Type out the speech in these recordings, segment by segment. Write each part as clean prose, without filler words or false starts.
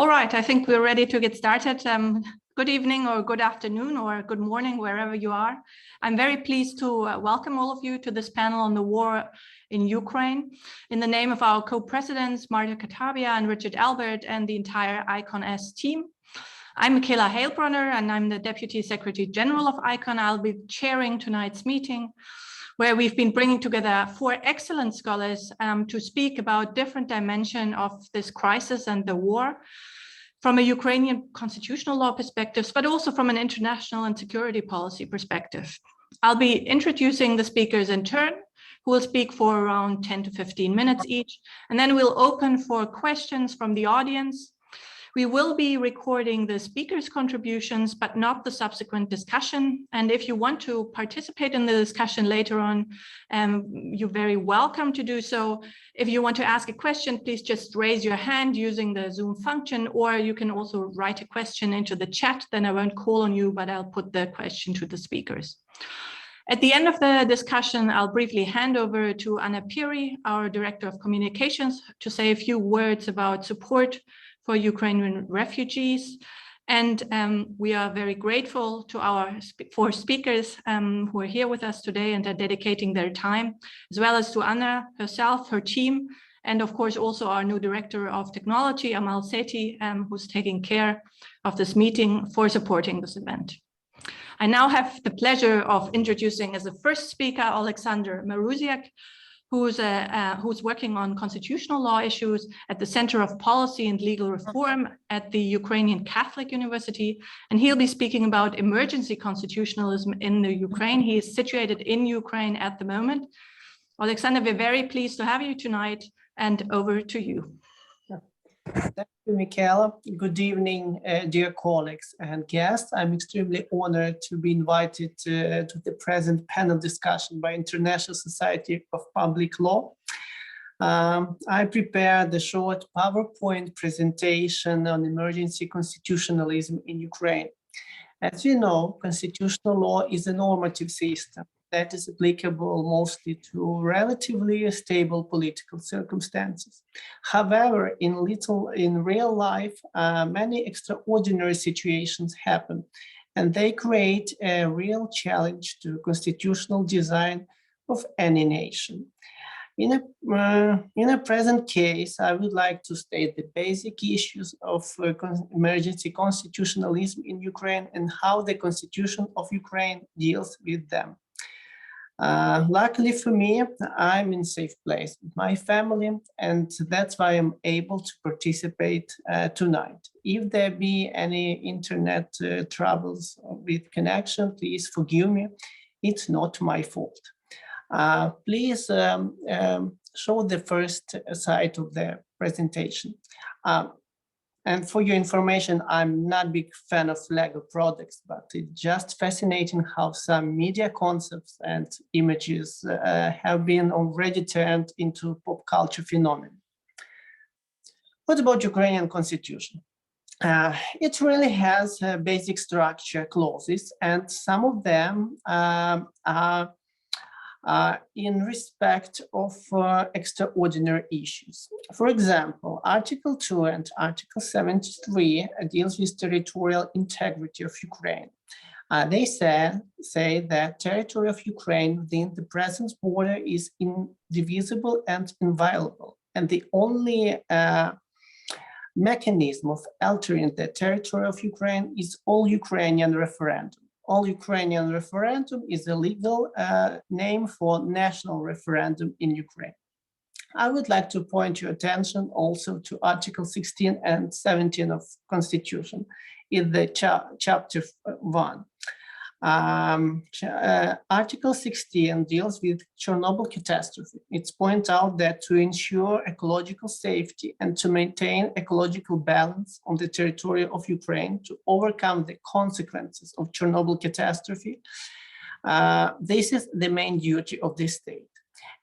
All right, I think we're ready to get started. Good evening or good afternoon or good morning, wherever you are. I'm very pleased to welcome all of you to this panel on the war in Ukraine. In the name of our co-presidents, Marta Katabia and Richard Albert, and the entire ICON-S team. I'm Michaela Heilbronner, and I'm the Deputy Secretary General of ICON. I'll be chairing tonight's meeting, where we've been bringing together 4 excellent scholars to speak about different dimensions of this crisis and the war, from a Ukrainian constitutional law perspective, but also from an international and security policy perspective. I'll be introducing the speakers in turn, who will speak for around 10 to 15 minutes each, and then we'll open for questions from the audience. We will be recording the speakers' contributions, but not the subsequent discussion. And if you want to participate in the discussion later on, you're very welcome to do so. If you want to ask a question, please just raise your hand using the Zoom function, or you can also write a question into the chat. Then I won't call on you, but I'll put the question to the speakers. At the end of the discussion, I'll briefly hand over to Anna Piri, our Director of Communications, to say a few words about support for Ukrainian refugees. And we are very grateful to our 4 speakers who are here with us today and are dedicating their time, as well as to Anna herself, her team, and of course also our new Director of Technology, Amal Sethi, who's taking care of this meeting for supporting this event. I now have the pleasure of introducing as the first speaker, Alexander Maruziak, who's working on constitutional law issues at the Center of Policy and Legal Reform at the Ukrainian Catholic University. And he'll be speaking about emergency constitutionalism in the Ukraine. He is situated in Ukraine at the moment. Alexander, we're very pleased to have you tonight, and over to you. Thank you, Michaela. Good evening, dear colleagues and guests. I'm extremely honored to be invited to the present panel discussion by International Society of Public Law. I prepared a short PowerPoint presentation on emergency constitutionalism in Ukraine. As you know, constitutional law is a normative system that is applicable mostly to relatively stable political circumstances. However, in real life, many extraordinary situations happen, and they create a real challenge to constitutional design of any nation. In a present case, I would like to state the basic issues of emergency constitutionalism in Ukraine and how the Constitution of Ukraine deals with them. Luckily for me, I'm in a safe place with my family, and that's why I'm able to participate tonight. If there be any internet troubles with connection, please forgive me. It's not my fault. Please show the first slide of the presentation. And for your information, I'm not a big fan of Lego products, but it's just fascinating how some media concepts and images have been already turned into pop culture phenomenon. What about Ukrainian constitution? It really has basic structure clauses, and some of them are in respect of extraordinary issues. For example, Article 2 and Article 73 deals with territorial integrity of Ukraine. They say that territory of Ukraine within the present border is indivisible and inviolable, and the only mechanism of altering the territory of Ukraine is all-Ukrainian referendum. All-Ukrainian referendum is a legal name for national referendum in Ukraine. I would like to point your attention also to Article 16 and 17 of Constitution in the chapter 1. Article 16 deals with Chernobyl catastrophe. It's point out that to ensure ecological safety and to maintain ecological balance on the territory of Ukraine to overcome the consequences of Chernobyl catastrophe, this is the main duty of the state.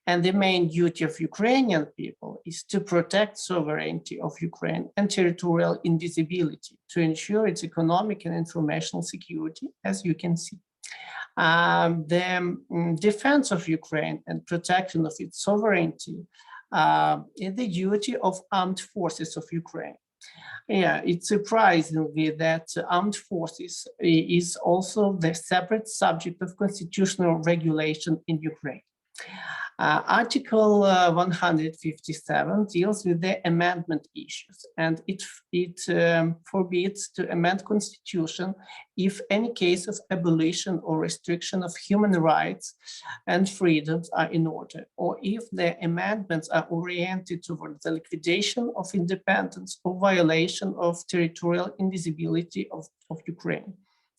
And the main duty of Ukrainian people is to protect sovereignty of Ukraine and territorial indivisibility to ensure its economic and informational security, as you can see. The defense of Ukraine and protection of its sovereignty is the duty of armed forces of Ukraine. Yeah, it's surprisingly that armed forces is also the separate subject of constitutional regulation in Ukraine. Article 157 deals with the amendment issues, and it forbids to amend constitution if any case of abolition or restriction of human rights and freedoms are in order, or if the amendments are oriented towards the liquidation of independence or violation of territorial indivisibility of Ukraine.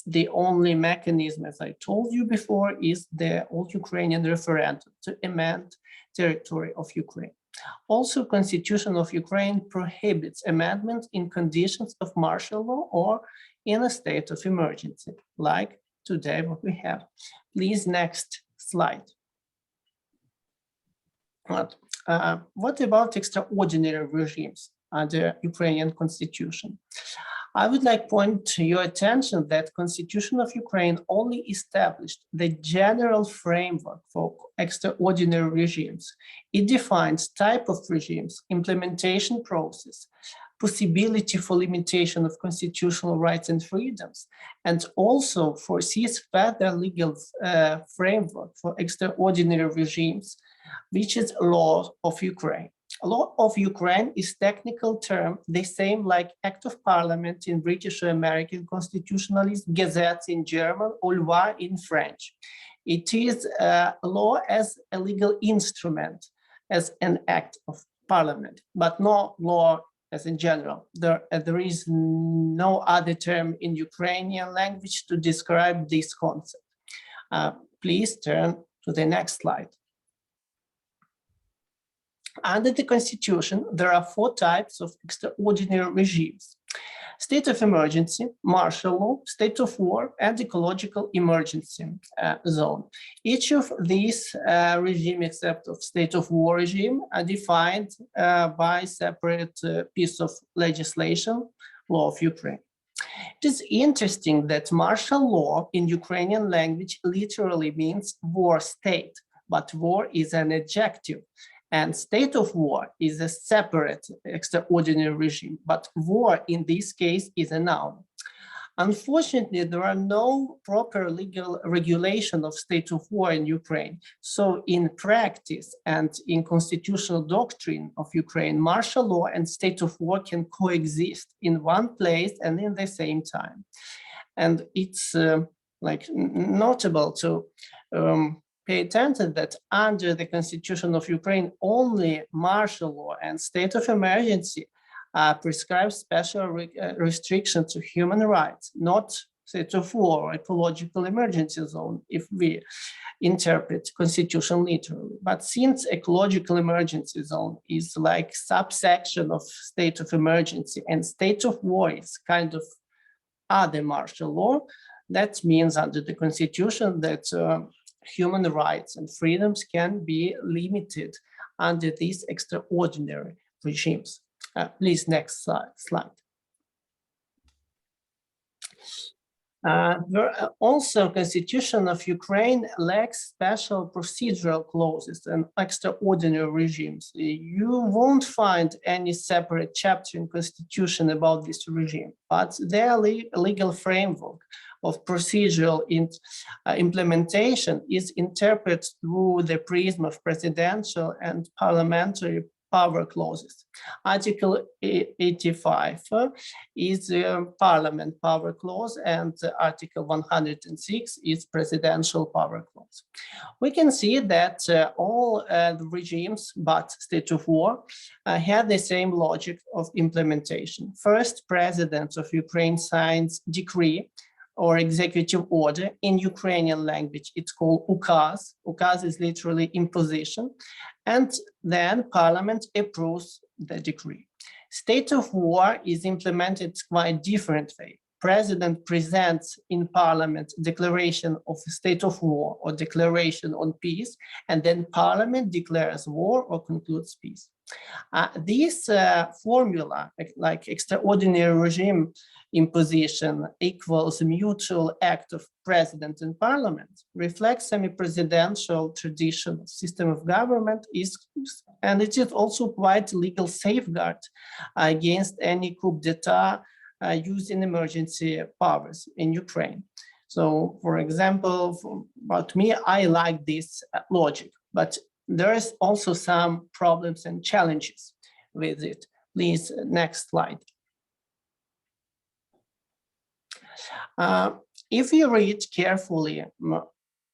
The only mechanism, as I told you before, is the all-Ukrainian referendum to amend territory of Ukraine. Also, Constitution of Ukraine prohibits amendment in conditions of martial law or in a state of emergency, like today what we have. Please, next slide. What about extraordinary regimes under Ukrainian Constitution? I would like to point to your attention that Constitution of Ukraine only established the general framework for extraordinary regimes. It defines type of regimes, implementation process, possibility for limitation of constitutional rights and freedoms, and also foresees further legal framework for extraordinary regimes, which is law of Ukraine. Law of Ukraine is technical term, the same like Act of Parliament in British or American constitutionalist, Gazettes in German, or loi in French. It is law as a legal instrument, as an act of Parliament, but no law as in general. There is no other term in Ukrainian language to describe this concept. Please turn to the next slide. Under the Constitution, there are 4 types of extraordinary regimes: state of emergency, martial law, state of war, and ecological emergency zone. Each of these regimes, except of state of war regime, are defined by separate piece of legislation, law of Ukraine. It is interesting that martial law in Ukrainian language literally means war state, but war is an adjective. And state of war is a separate extraordinary regime, but war in this case is a noun. Unfortunately, there are no proper legal regulation of state of war in Ukraine. So in practice and in constitutional doctrine of Ukraine, martial law and state of war can coexist in one place and in the same time. And it's notable to pay attention that under the Constitution of Ukraine, only martial law and state of emergency prescribe special restrictions to human rights, not state of war or ecological emergency zone, if we interpret Constitution literally. But since ecological emergency zone is like subsection of state of emergency and state of war is kind of other martial law, that means under the Constitution that human rights and freedoms can be limited under these extraordinary regimes. Please, next slide. Also, Constitution of Ukraine lacks special procedural clauses and extraordinary regimes. You won't find any separate chapter in Constitution about this regime, but their legal framework of procedural implementation is interpreted through the prism of presidential and parliamentary power clauses. Article 85 is parliament power clause, and Article 106 is presidential power clause. We can see that all the regimes but state of war have the same logic of implementation. First, President of Ukraine signs decree or executive order. In Ukrainian language, it's called ukaz. Ukaz is literally imposition. And then Parliament approves the decree. State of war is implemented quite different way. president presents in parliament declaration of a state of war or declaration on peace, and then parliament declares war or concludes peace. This formula, like extraordinary regime imposition equals mutual act of president and parliament, reflects semi-presidential traditional system of government, and it is also quite legal safeguard against any coup d'etat using emergency powers in Ukraine. So, for example, about me, I like this logic, but there is also some problems and challenges with it. Please, next slide. If you read carefully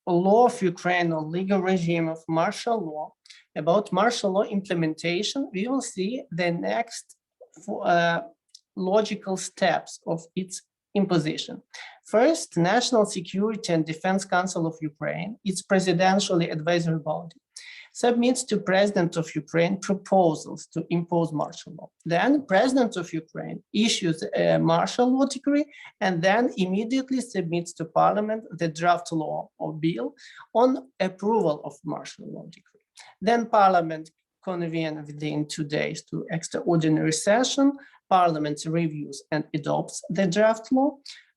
law of Ukraine or legal regime of martial law, about martial law implementation, we will see the next logical steps of its imposition. First, National Security and Defense Council of Ukraine, its presidentially advisory body, submits to President of Ukraine proposals to impose martial law. Then President of Ukraine issues a martial law decree and then immediately submits to Parliament the draft law or bill on approval of martial law decree. Then Parliament convenes within 2 days to extraordinary session. Parliament reviews and adopts the draft law.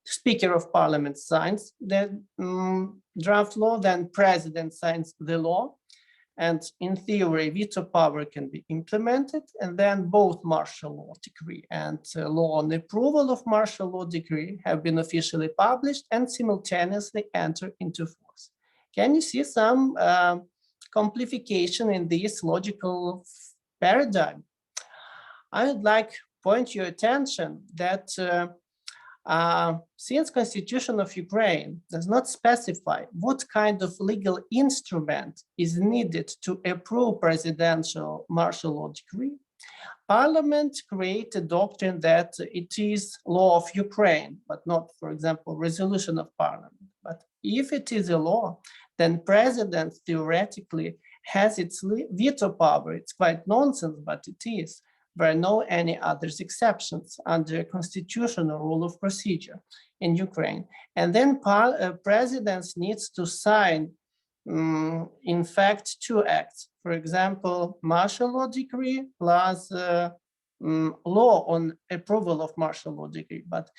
Speaker of Parliament signs the draft law, then President signs the law. And in theory, veto power can be implemented, and then both martial law decree and law on approval of martial law decree have been officially published and simultaneously enter into force. Can you see some complication in this logical paradigm? I would like to point your attention that since Constitution of Ukraine does not specify what kind of legal instrument is needed to approve presidential martial law decree, Parliament created a doctrine that it is law of Ukraine, but not, for example, resolution of Parliament. But if it is a law, then President theoretically has its veto power. It's quite nonsense, but it is. There are no any other exceptions under constitutional rule of procedure in Ukraine. And then president needs to sign, in fact, 2 acts. For example, martial law decree plus law on approval of martial law decree. But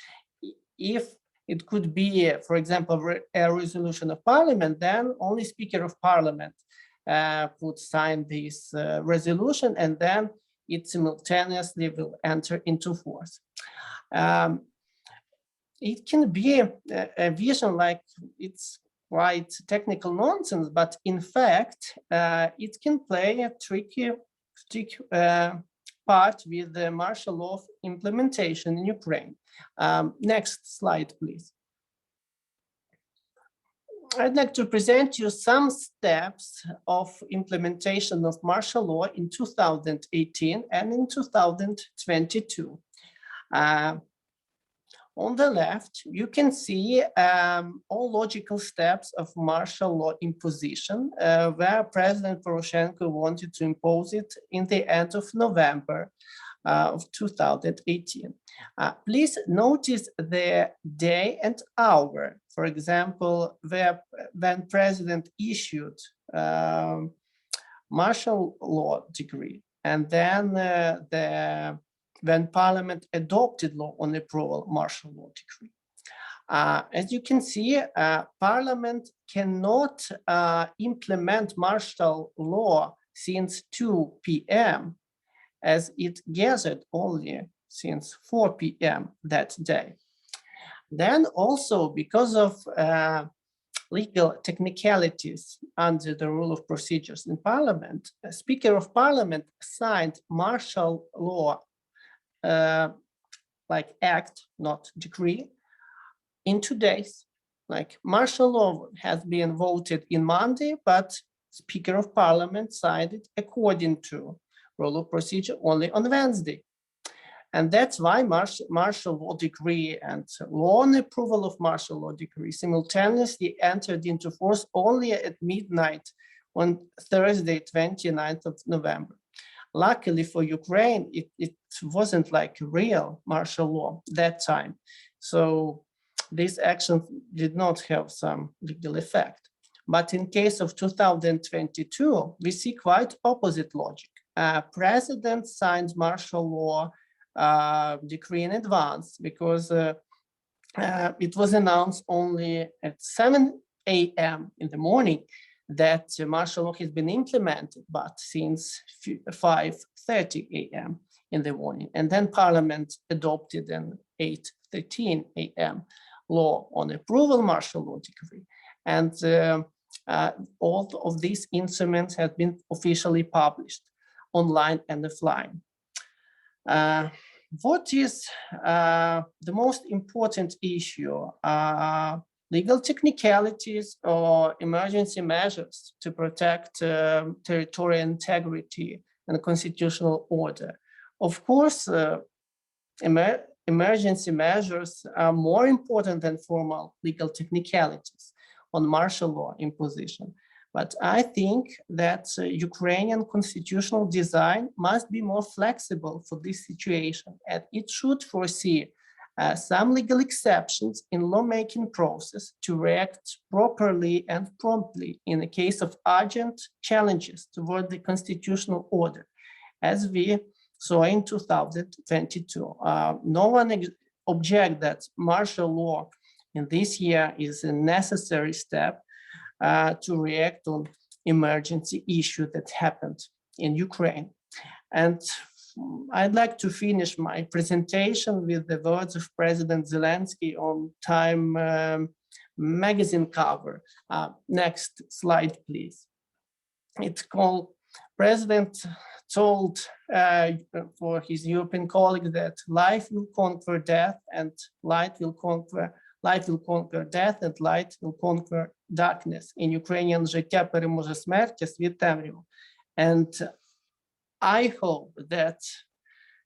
if it could be, for example, a resolution of Parliament, then only Speaker of Parliament could sign this resolution, and then it simultaneously will enter into force. It can be a vision like it's quite technical nonsense, but in fact, it can play a tricky part with the martial law implementation in Ukraine. Next slide, please. I'd like to present you some steps of implementation of martial law in 2018 and in 2022. On the left, you can see all logical steps of martial law imposition, where President Poroshenko wanted to impose it in the end of November of 2018. Please notice the day and hour. For example, when President issued martial law decree, and then when Parliament adopted law on approval martial law decree. As you can see, Parliament cannot implement martial law since 2 p.m. as it gathered only since 4 p.m. that day. Then also because of legal technicalities under the rule of procedures in Parliament, a Speaker of Parliament signed martial law like act, not decree, in 2 days. Like martial law has been voted in Monday, but Speaker of Parliament signed it according to rule of procedure only on Wednesday. And that's why martial law decree and law on approval of martial law decree simultaneously entered into force only at midnight on Thursday, 29th of November. Luckily for Ukraine, it wasn't like real martial law that time. So these actions did not have some legal effect. But in case of 2022, we see quite opposite logic. President signed martial law decree in advance because it was announced only at 7 a.m. in the morning that martial law has been implemented, but since 5:30 a.m. in the morning. And then Parliament adopted an 8:13 a.m. law on approval martial law decree. And all of these instruments have been officially published online and offline. What is the most important issue? Legal technicalities or emergency measures to protect territorial integrity and constitutional order? Of course, emergency measures are more important than formal legal technicalities on martial law imposition. But I think that Ukrainian constitutional design must be more flexible for this situation, and it should foresee some legal exceptions in lawmaking process to react properly and promptly in the case of urgent challenges toward the constitutional order, as we saw in 2022. No one objects that martial law in this year is a necessary step to react on emergency issue that happened in Ukraine. And I'd like to finish my presentation with the words of President Zelensky on Time magazine cover. Next slide, please. It's called, President told for his European colleagues that life will conquer death and light will conquer death and light will conquer darkness. In Ukrainian, життя переможе смерть, а світ темряву. And I hope that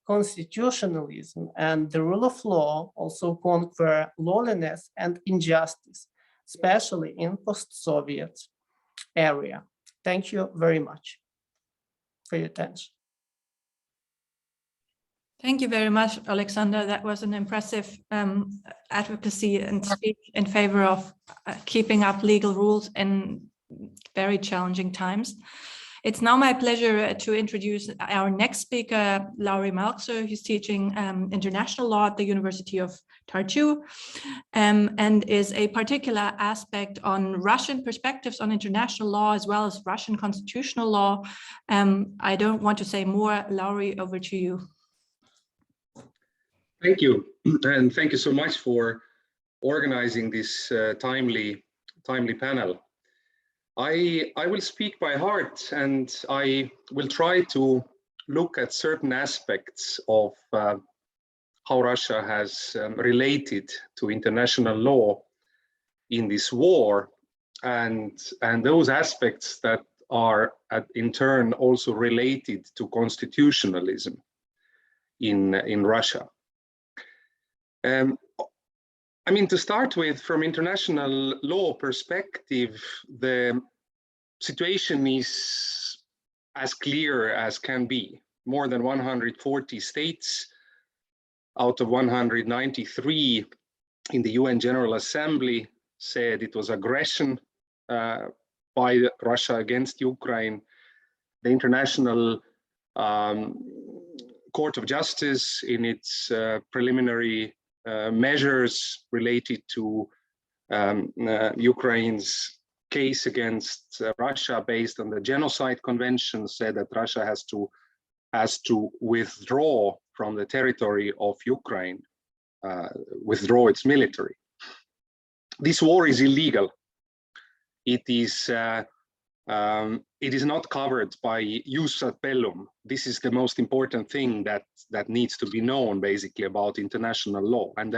constitutionalism and the rule of law also conquer lawlessness and injustice, especially in post-Soviet area. Thank you very much for your attention. Thank you very much, Alexander. That was an impressive advocacy and speech in favor of keeping up legal rules in very challenging times. It's now my pleasure to introduce our next speaker, Lauri Malkso, who's teaching international law at the University of Tartu, and is a particular aspect on Russian perspectives on international law, as well as Russian constitutional law. I don't want to say more. Lauri, over to you. Thank you, and thank you so much for organizing this timely panel. I will speak by heart, and I will try to look at certain aspects of how Russia has related to international law in this war, and those aspects that are in turn also related to constitutionalism in Russia. I mean, to start with, from international law perspective, the situation is as clear as can be. More than 140 states out of 193 in the UN General Assembly said it was aggression by Russia against Ukraine. The International Court of Justice, in its preliminary measures related to Ukraine's case against Russia based on the Genocide Convention, said that Russia has to withdraw from the territory of Ukraine, withdraw its military. This war is illegal. It is not covered by jus ad bellum. This is the most important thing that needs to be known, basically, about international law, and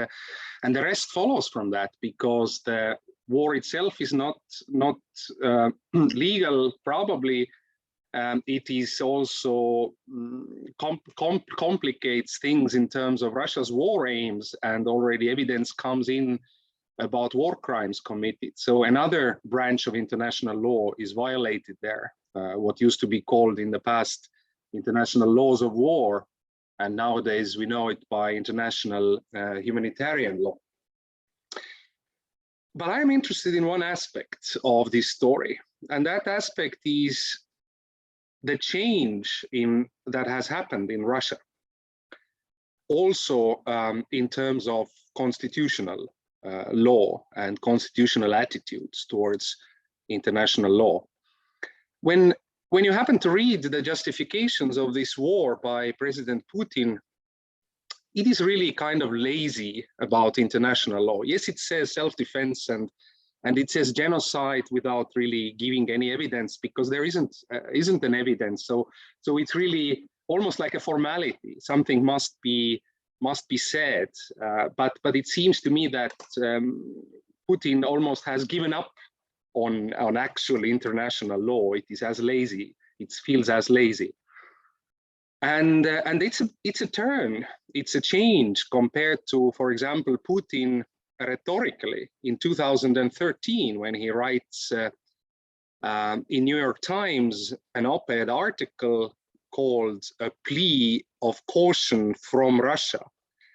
the rest follows from that, because the war itself is not legal. Probably it is also complicates things in terms of Russia's war aims, and already evidence comes in about war crimes committed. So another branch of international law is violated there, what used to be called in the past international laws of war, and nowadays we know it by international humanitarian law. But I'm interested in one aspect of this story, and that aspect is the change that has happened in Russia. Also, in terms of constitutional law and constitutional attitudes towards international law. When you happen to read the justifications of this war by President Putin, it is really kind of lazy about international law. Yes, it says self-defense and it says genocide without really giving any evidence, because there isn't an evidence. So it's really almost like a formality. Something must be said. But it seems to me that Putin almost has given up on actual international law. It is as lazy. It feels as lazy. And it's a turn. It's a change compared to, for example, Putin rhetorically in 2013, when he writes in New York Times an op-ed article called "A Plea of Caution from Russia."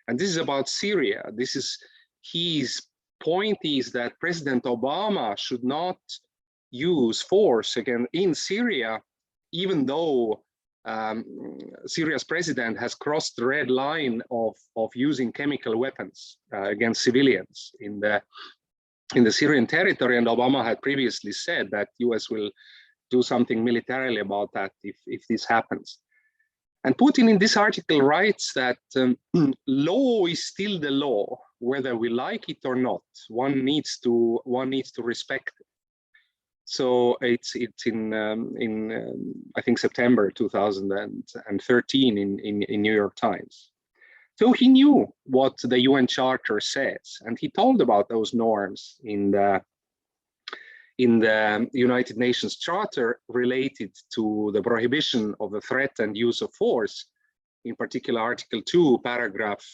And this is about Syria. This is his point, is that President Obama should not use force again in Syria, even though Syria's president has crossed the red line of using chemical weapons against civilians in the Syrian territory. And Obama had previously said that US will do something militarily about that if this happens. And Putin in this article writes that law is still the law, whether we like it or not. One needs to respect it. So it's in I think September 2013 in New York Times. So he knew what the UN Charter says, and he told about those norms in the United Nations Charter related to the prohibition of the threat and use of force, in particular Article 2, paragraph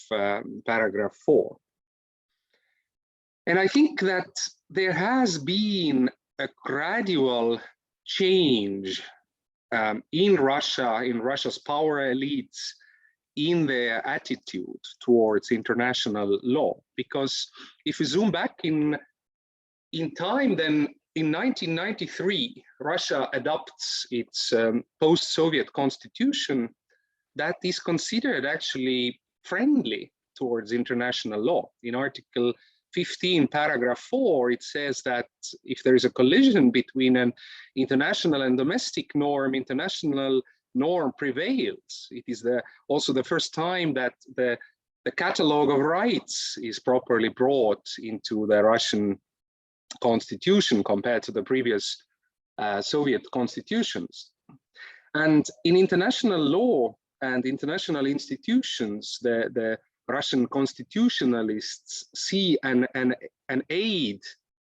4. And I think that there has been a gradual change in Russia, in Russia's power elites, in their attitude towards international law. Because if we zoom back in time, then in 1993, Russia adopts its post-Soviet constitution that is considered actually friendly towards international law. In Article 15, paragraph 4, it says that if there is a collision between an international and domestic norm, international norm prevails. It is also the first time that the catalog of rights is properly brought into the Russian constitution compared to the previous Soviet constitutions. And in international law and international institutions, the Russian constitutionalists see an aid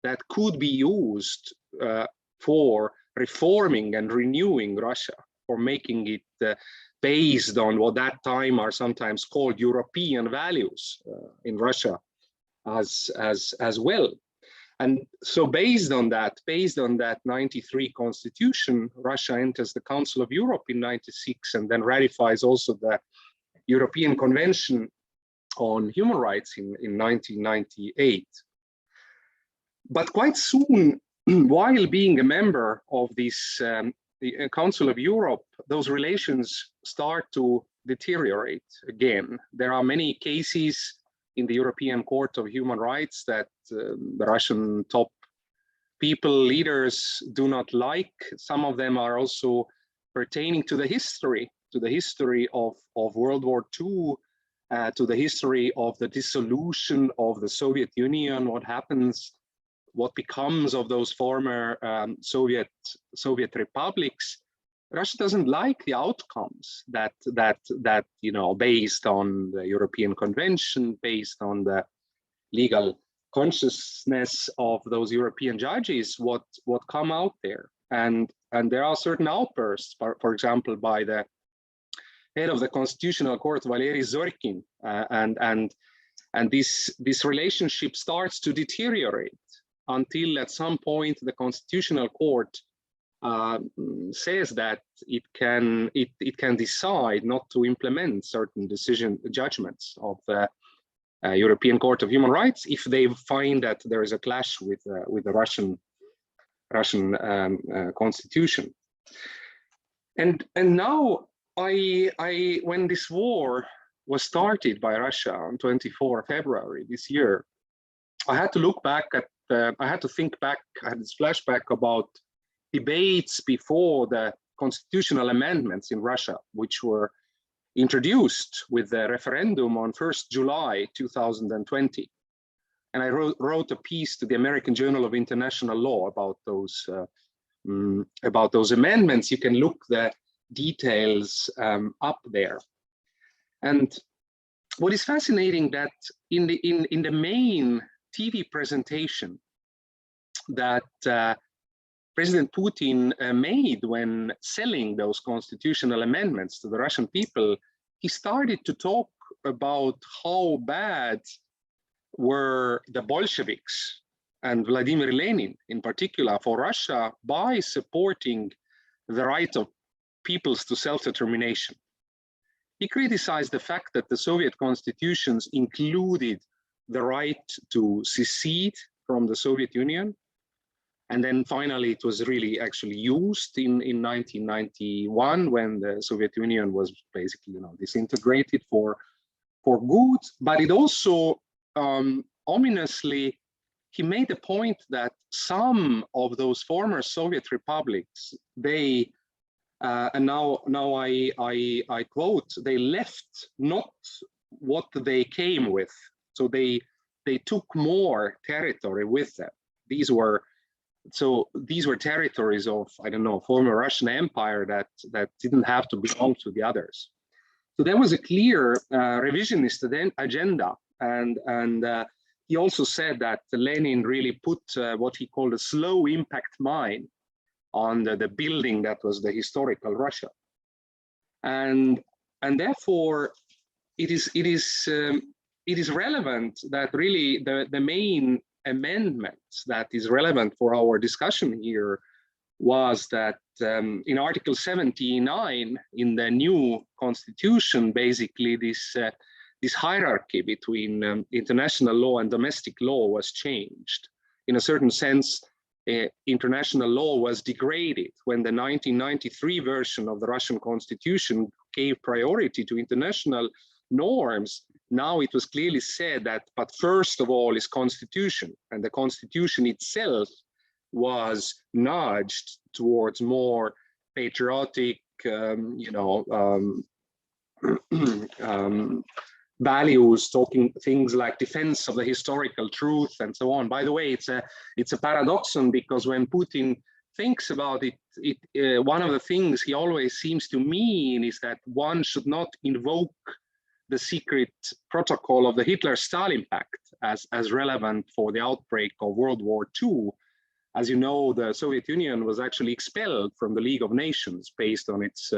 that could be used for reforming and renewing Russia, for making it based on what that time are sometimes called European values in Russia as well. And so based on that 93 constitution, Russia enters the Council of Europe in 96 and then ratifies also the European Convention on Human Rights in 1998. But quite soon, while being a member of this the Council of Europe, those relations start to deteriorate again. There are many cases in the European Court of Human Rights that the Russian top leaders do not like. Some of them are also pertaining to the history of World War II, to the history of the dissolution of the Soviet Union, what becomes of those former Soviet republics. Russia doesn't like the outcomes that based on the European Convention, based on the legal consciousness of those European judges, what come out there. And there are certain outbursts, for example, by the head of the Constitutional Court, Valery Zorkin, and this relationship starts to deteriorate until at some point the Constitutional Court says that it can decide not to implement certain judgments of the European Court of Human Rights if they find that there is a clash with the Russian constitution. And now when this war was started by Russia on 24 February this year, I had to look back at, I had to think back, I had this flashback about debates before the constitutional amendments in Russia, which were introduced with the referendum on 1st July 2020. And I wrote a piece to the American Journal of International Law about those amendments. You can look the details up there. And what is fascinating that in the main TV presentation that President Putin made when selling those constitutional amendments to the Russian people, he started to talk about how bad were the Bolsheviks and Vladimir Lenin in particular for Russia by supporting the right of peoples to self-determination. He criticized the fact that the Soviet constitutions included the right to secede from the Soviet Union. And then finally, it was really actually used in 1991 when the Soviet Union was basically, disintegrated for good. But it also ominously, he made the point that some of those former Soviet republics, they and now I quote, they left not what they came with. So they took more territory with them. These were territories of, I don't know, former Russian Empire that didn't have to belong to the others. So there was a clear revisionist agenda, and he also said that Lenin really put what he called a slow impact mine on the building that was the historical Russia, and therefore it is relevant that really the main amendments that is relevant for our discussion here was that in Article 79 in the new constitution, basically this hierarchy between international law and domestic law was changed. In a certain sense, international law was degraded when the 1993 version of the Russian constitution gave priority to international norms. Now it was clearly said that, but first of all is constitution, and the constitution itself was nudged towards more patriotic, values, talking things like defense of the historical truth and so on. By the way, it's a paradoxon, because when Putin thinks about it, one of the things he always seems to mean is that one should not invoke the secret protocol of the Hitler-Stalin Pact as relevant for the outbreak of World War II. As you know, the Soviet Union was actually expelled from the League of Nations based on its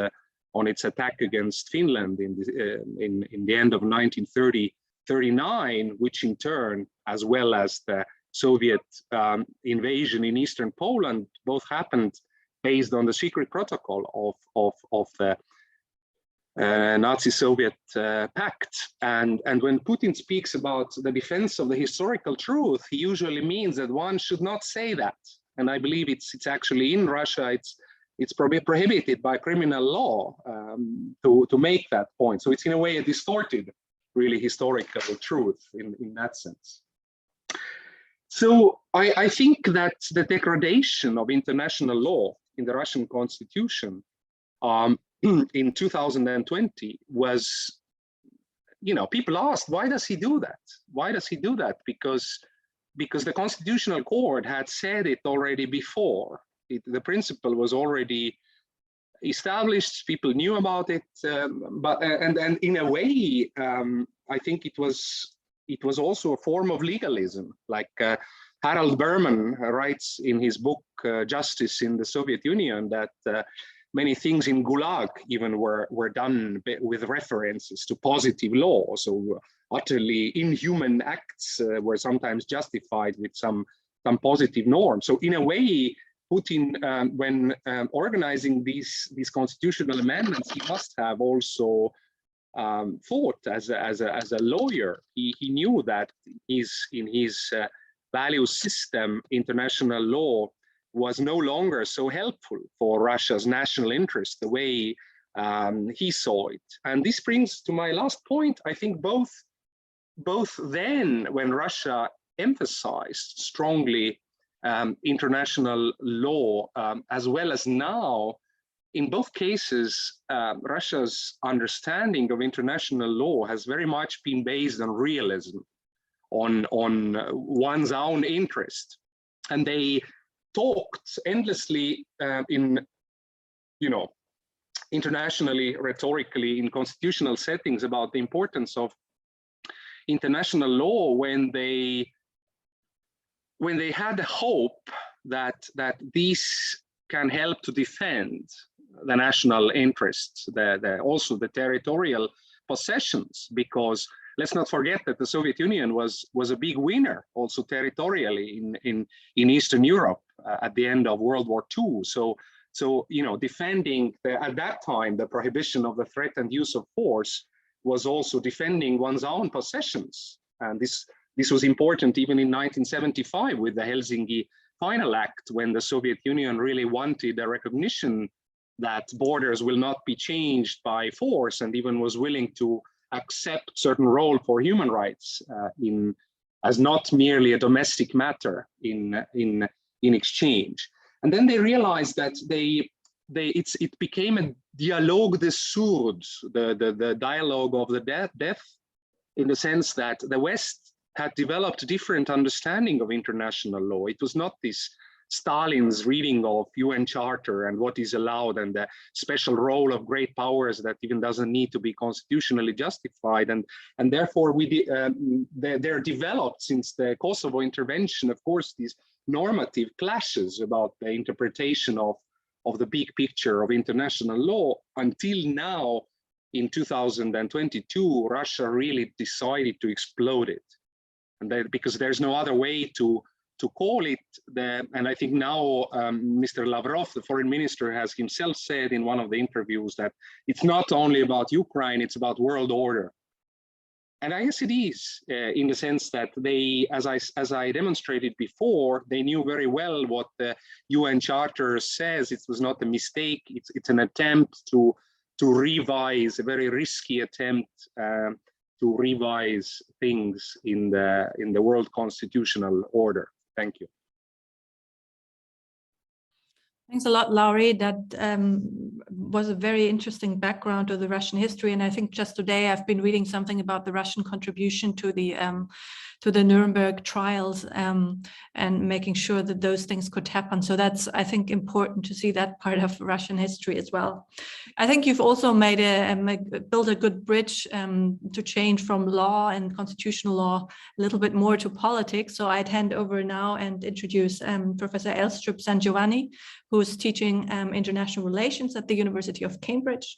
attack against Finland in the end of 1939, which in turn, as well as the Soviet invasion in Eastern Poland, both happened based on the secret protocol of the Nazi-Soviet pact. And when Putin speaks about the defense of the historical truth, he usually means that one should not say that. And I believe it's actually in Russia, it's probably prohibited by criminal law to make that point. So it's in a way a distorted, really historical truth in that sense. So I think that the degradation of international law in the Russian constitution in 2020 was, people asked, why does he do that? Why does he do that? Because the Constitutional Court had said it already before. The principle was already established, people knew about it, but in a way, I think it was also a form of legalism. Like Harold Berman writes in his book, Justice in the Soviet Union, that many things in Gulag even were done with references to positive law. So utterly inhuman acts were sometimes justified with some positive norms. So in a way, Putin, when organizing these constitutional amendments, he must have also thought as a lawyer. He knew that in his value system, international law was no longer so helpful for Russia's national interest the way he saw it. And this brings to my last point. I think both then, when Russia emphasized strongly international law, as well as now, in both cases, Russia's understanding of international law has very much been based on realism, on one's own interest. And they talked endlessly internationally, rhetorically, in constitutional settings about the importance of international law when they had the hope that these can help to defend the national interests, also the territorial possessions, because let's not forget that the Soviet Union was a big winner also territorially in Eastern Europe at the end of World War II. So defending at that time the prohibition of the threat and use of force was also defending one's own possessions, and this was important even in 1975 with the Helsinki Final Act, when the Soviet Union really wanted a recognition that borders will not be changed by force, and even was willing to accept certain role for human rights as not merely a domestic matter in exchange. And then they realized that it became a dialogue des sourds, the dialogue of the deaf, in the sense that the West had developed a different understanding of international law. It was not this Stalin's reading of UN Charter and what is allowed and the special role of great powers that even doesn't need to be constitutionally justified. And therefore there developed, since the Kosovo intervention, of course, these normative clashes about the interpretation of the big picture of international law, until now in 2022, Russia really decided to explode it. And because there's no other way to call it, and I think now Mr. Lavrov, the foreign minister, has himself said in one of the interviews that it's not only about Ukraine, it's about world order. And I guess it is, in the sense that they, as I demonstrated before, they knew very well what the UN Charter says. It was not a mistake. It's an attempt to revise, a very risky attempt to revise things in the world constitutional order. Thank you. Thanks a lot, Lauri. That was a very interesting background to the Russian history. And I think just today I've been reading something about the Russian contribution to the Nuremberg trials and making sure that those things could happen. So that's, I think, important to see that part of Russian history as well. I think you've also built a good bridge to change from law and constitutional law a little bit more to politics. So I'd hand over now and introduce Professor Elstrup San Giovanni, who is teaching international relations at the University of Cambridge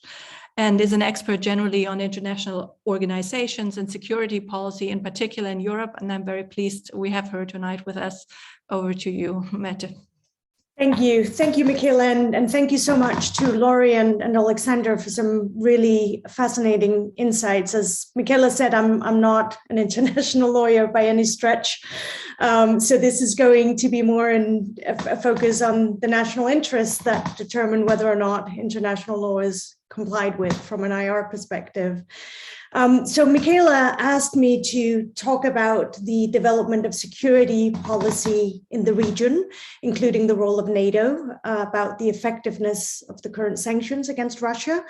and is an expert generally on international organizations and security policy, in particular in Europe. And I'm very pleased we have her tonight with us. Over to you, Mette. Thank you, Michaela, and thank you so much to Lauri and Alexander for some really fascinating insights. As Michaela said, I'm not an international lawyer by any stretch, so this is going to be more in a focus on the national interests that determine whether or not international law is complied with from an IR perspective. So Michaela asked me to talk about the development of security policy in the region, including the role of NATO, about the effectiveness of the current sanctions against Russia,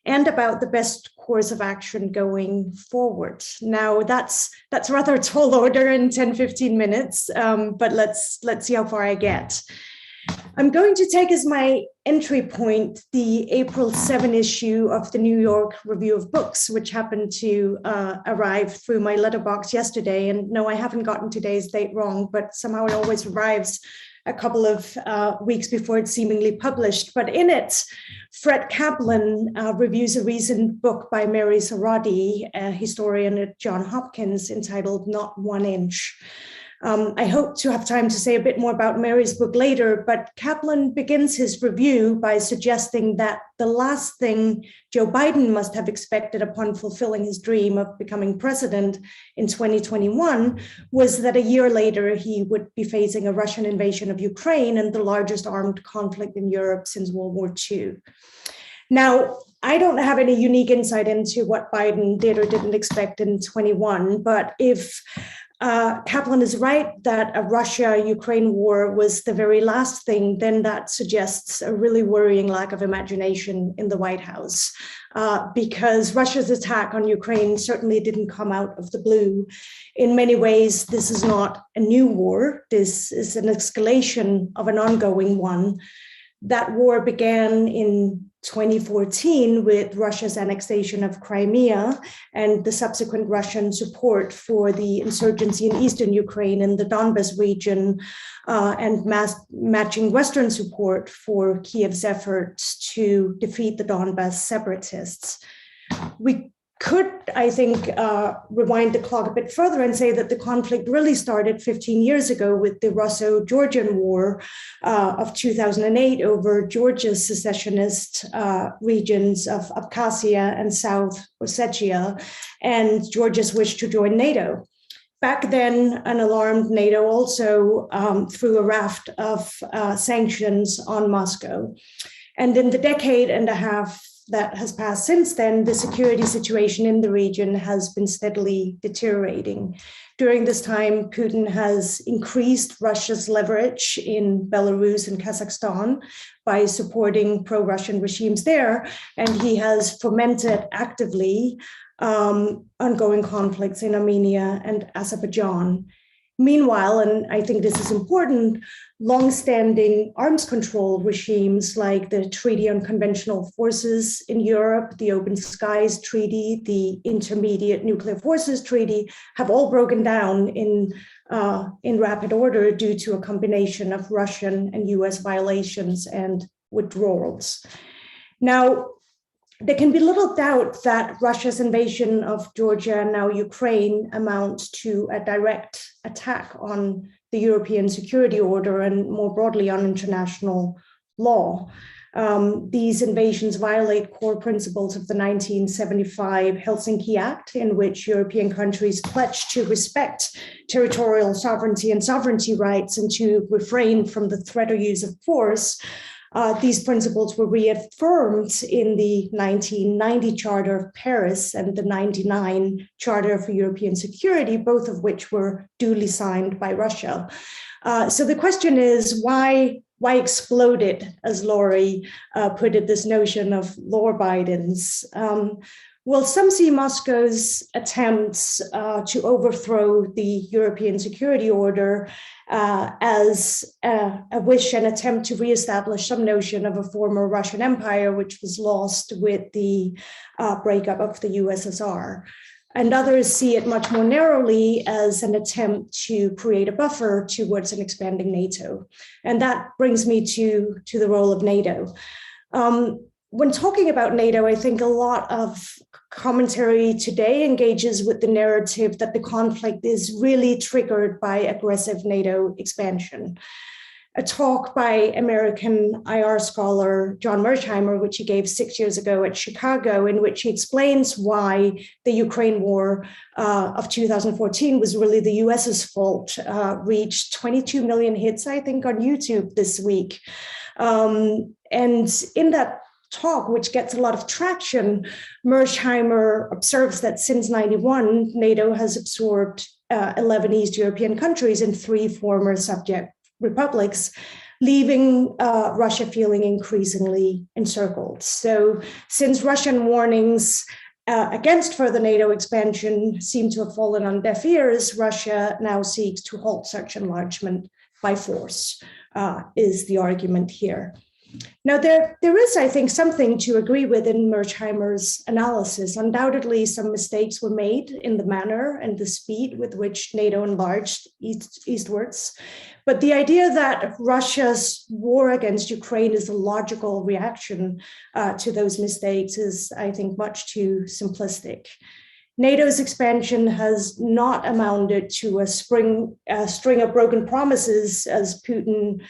and about the best course of action going forward. Now, that's rather a tall order in 10-15 minutes, but let's see how far I get. I'm going to take as my entry point the April 7 issue of the New York Review of Books, which happened to arrive through my letterbox yesterday. And no, I haven't gotten today's date wrong, but somehow it always arrives a couple of weeks before it's seemingly published. But in it, Fred Kaplan reviews a recent book by Mary Saradi, a historian at Johns Hopkins, entitled Not 1 Inch. I hope to have time to say a bit more about Mary's book later, but Kaplan begins his review by suggesting that the last thing Joe Biden must have expected upon fulfilling his dream of becoming president in 2021 was that a year later he would be facing a Russian invasion of Ukraine and the largest armed conflict in Europe since World War II. Now, I don't have any unique insight into what Biden did or didn't expect in 21, but if Kaplan is right that a Russia-Ukraine war was the very last thing, then that suggests a really worrying lack of imagination in the White House, because Russia's attack on Ukraine certainly didn't come out of the blue. In many ways, this is not a new war. This is an escalation of an ongoing one. That war began in 2014 with Russia's annexation of Crimea and the subsequent Russian support for the insurgency in eastern Ukraine and the Donbas region, and matching Western support for Kiev's efforts to defeat the Donbas separatists. We could, I think, rewind the clock a bit further and say that the conflict really started 15 years ago with the Russo-Georgian War of 2008 over Georgia's secessionist regions of Abkhazia and South Ossetia, and Georgia's wish to join NATO. Back then, an alarmed NATO also threw a raft of sanctions on Moscow. And in the decade and a half that has passed since then, the security situation in the region has been steadily deteriorating. During this time, Putin has increased Russia's leverage in Belarus and Kazakhstan by supporting pro-Russian regimes there, and he has fomented actively ongoing conflicts in Armenia and Azerbaijan. Meanwhile, and I think this is important, long-standing arms control regimes like the Treaty on Conventional Forces in Europe, the Open Skies Treaty, the Intermediate Nuclear Forces Treaty have all broken down in rapid order due to a combination of Russian and US violations and withdrawals. Now, there can be little doubt that Russia's invasion of Georgia and now Ukraine amounts to a direct attack on the European security order and more broadly on international law. These invasions violate core principles of the 1975 Helsinki Act, in which European countries pledged to respect territorial sovereignty and sovereignty rights and to refrain from the threat or use of force. These principles were reaffirmed in the 1990 Charter of Paris and the 1999 Charter for European Security, both of which were duly signed by Russia. So the question is, why explode it, as Laurie put it, this notion of law Bidens? Well, some see Moscow's attempts to overthrow the European security order as a wish and attempt to reestablish some notion of a former Russian empire, which was lost with the breakup of the USSR. And others see it much more narrowly as an attempt to create a buffer towards an expanding NATO. And that brings me to the role of NATO. When talking about NATO, I think a lot of commentary today engages with the narrative that the conflict is really triggered by aggressive NATO expansion. A talk by American IR scholar John Mersheimer, which he gave 6 years ago at Chicago, in which he explains why the Ukraine war of 2014 was really the US's fault, reached 22 million hits, I think, on YouTube this week. And in that talk, which gets a lot of traction, Mersheimer observes that since 91, NATO has absorbed 11 East European countries and 3 former subject republics, leaving Russia feeling increasingly encircled. So since Russian warnings against further NATO expansion seem to have fallen on deaf ears, Russia now seeks to halt such enlargement by force, is the argument here. Now, there is, I think, something to agree with in Mersheimer's analysis. Undoubtedly, some mistakes were made in the manner and the speed with which NATO enlarged eastwards. But the idea that Russia's war against Ukraine is a logical reaction to those mistakes is, I think, much too simplistic. NATO's expansion has not amounted to a string of broken promises, as Putin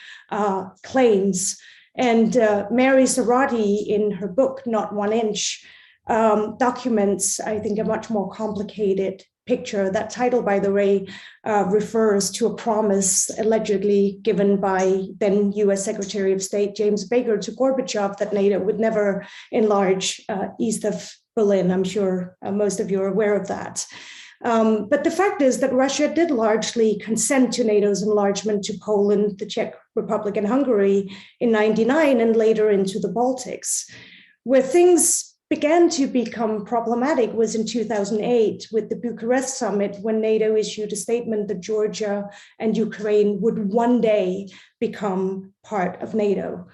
claims. And Mary Sarati, in her book, Not 1 Inch, documents, I think, a much more complicated picture. That title, by the way, refers to a promise allegedly given by then US Secretary of State James Baker to Gorbachev that NATO would never enlarge east of Berlin. I'm sure most of you are aware of that. But the fact is that Russia did largely consent to NATO's enlargement to Poland, the Czech Republic, and Hungary in '99 and later into the Baltics. Where things began to become problematic was in 2008 with the Bucharest summit, when NATO issued a statement that Georgia and Ukraine would one day become part of NATO.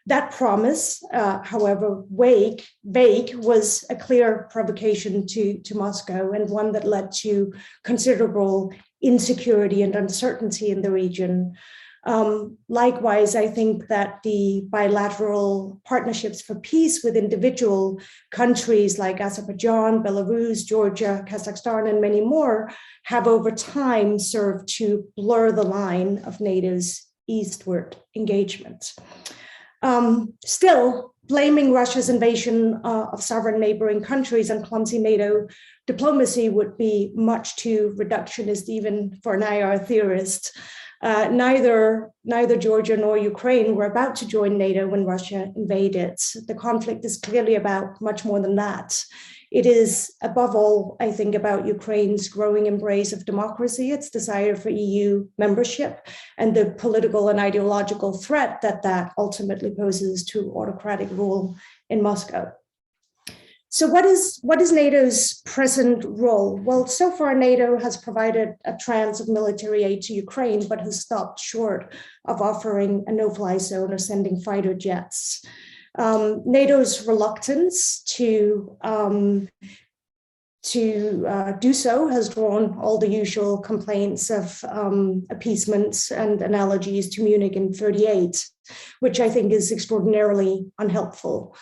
That promise, however vague, was a clear provocation to Moscow, and one that led to considerable insecurity and uncertainty in the region. Likewise, I think that the bilateral partnerships for peace with individual countries like Azerbaijan, Belarus, Georgia, Kazakhstan, and many more have over time served to blur the line of NATO's eastward engagement. Still, blaming Russia's invasion of sovereign neighboring countries on clumsy NATO diplomacy would be much too reductionist, even for an IR theorist. Neither Georgia nor Ukraine were about to join NATO when Russia invaded. The conflict is clearly about much more than that. It is, above all, I think, about Ukraine's growing embrace of democracy, its desire for EU membership, and the political and ideological threat that ultimately poses to autocratic rule in Moscow. So what is NATO's present role? Well, so far NATO has provided a tranche of military aid to Ukraine, but has stopped short of offering a no-fly zone or sending fighter jets. NATO's reluctance to do so has drawn all the usual complaints of appeasements and analogies to Munich in '38, which I think is extraordinarily unhelpful.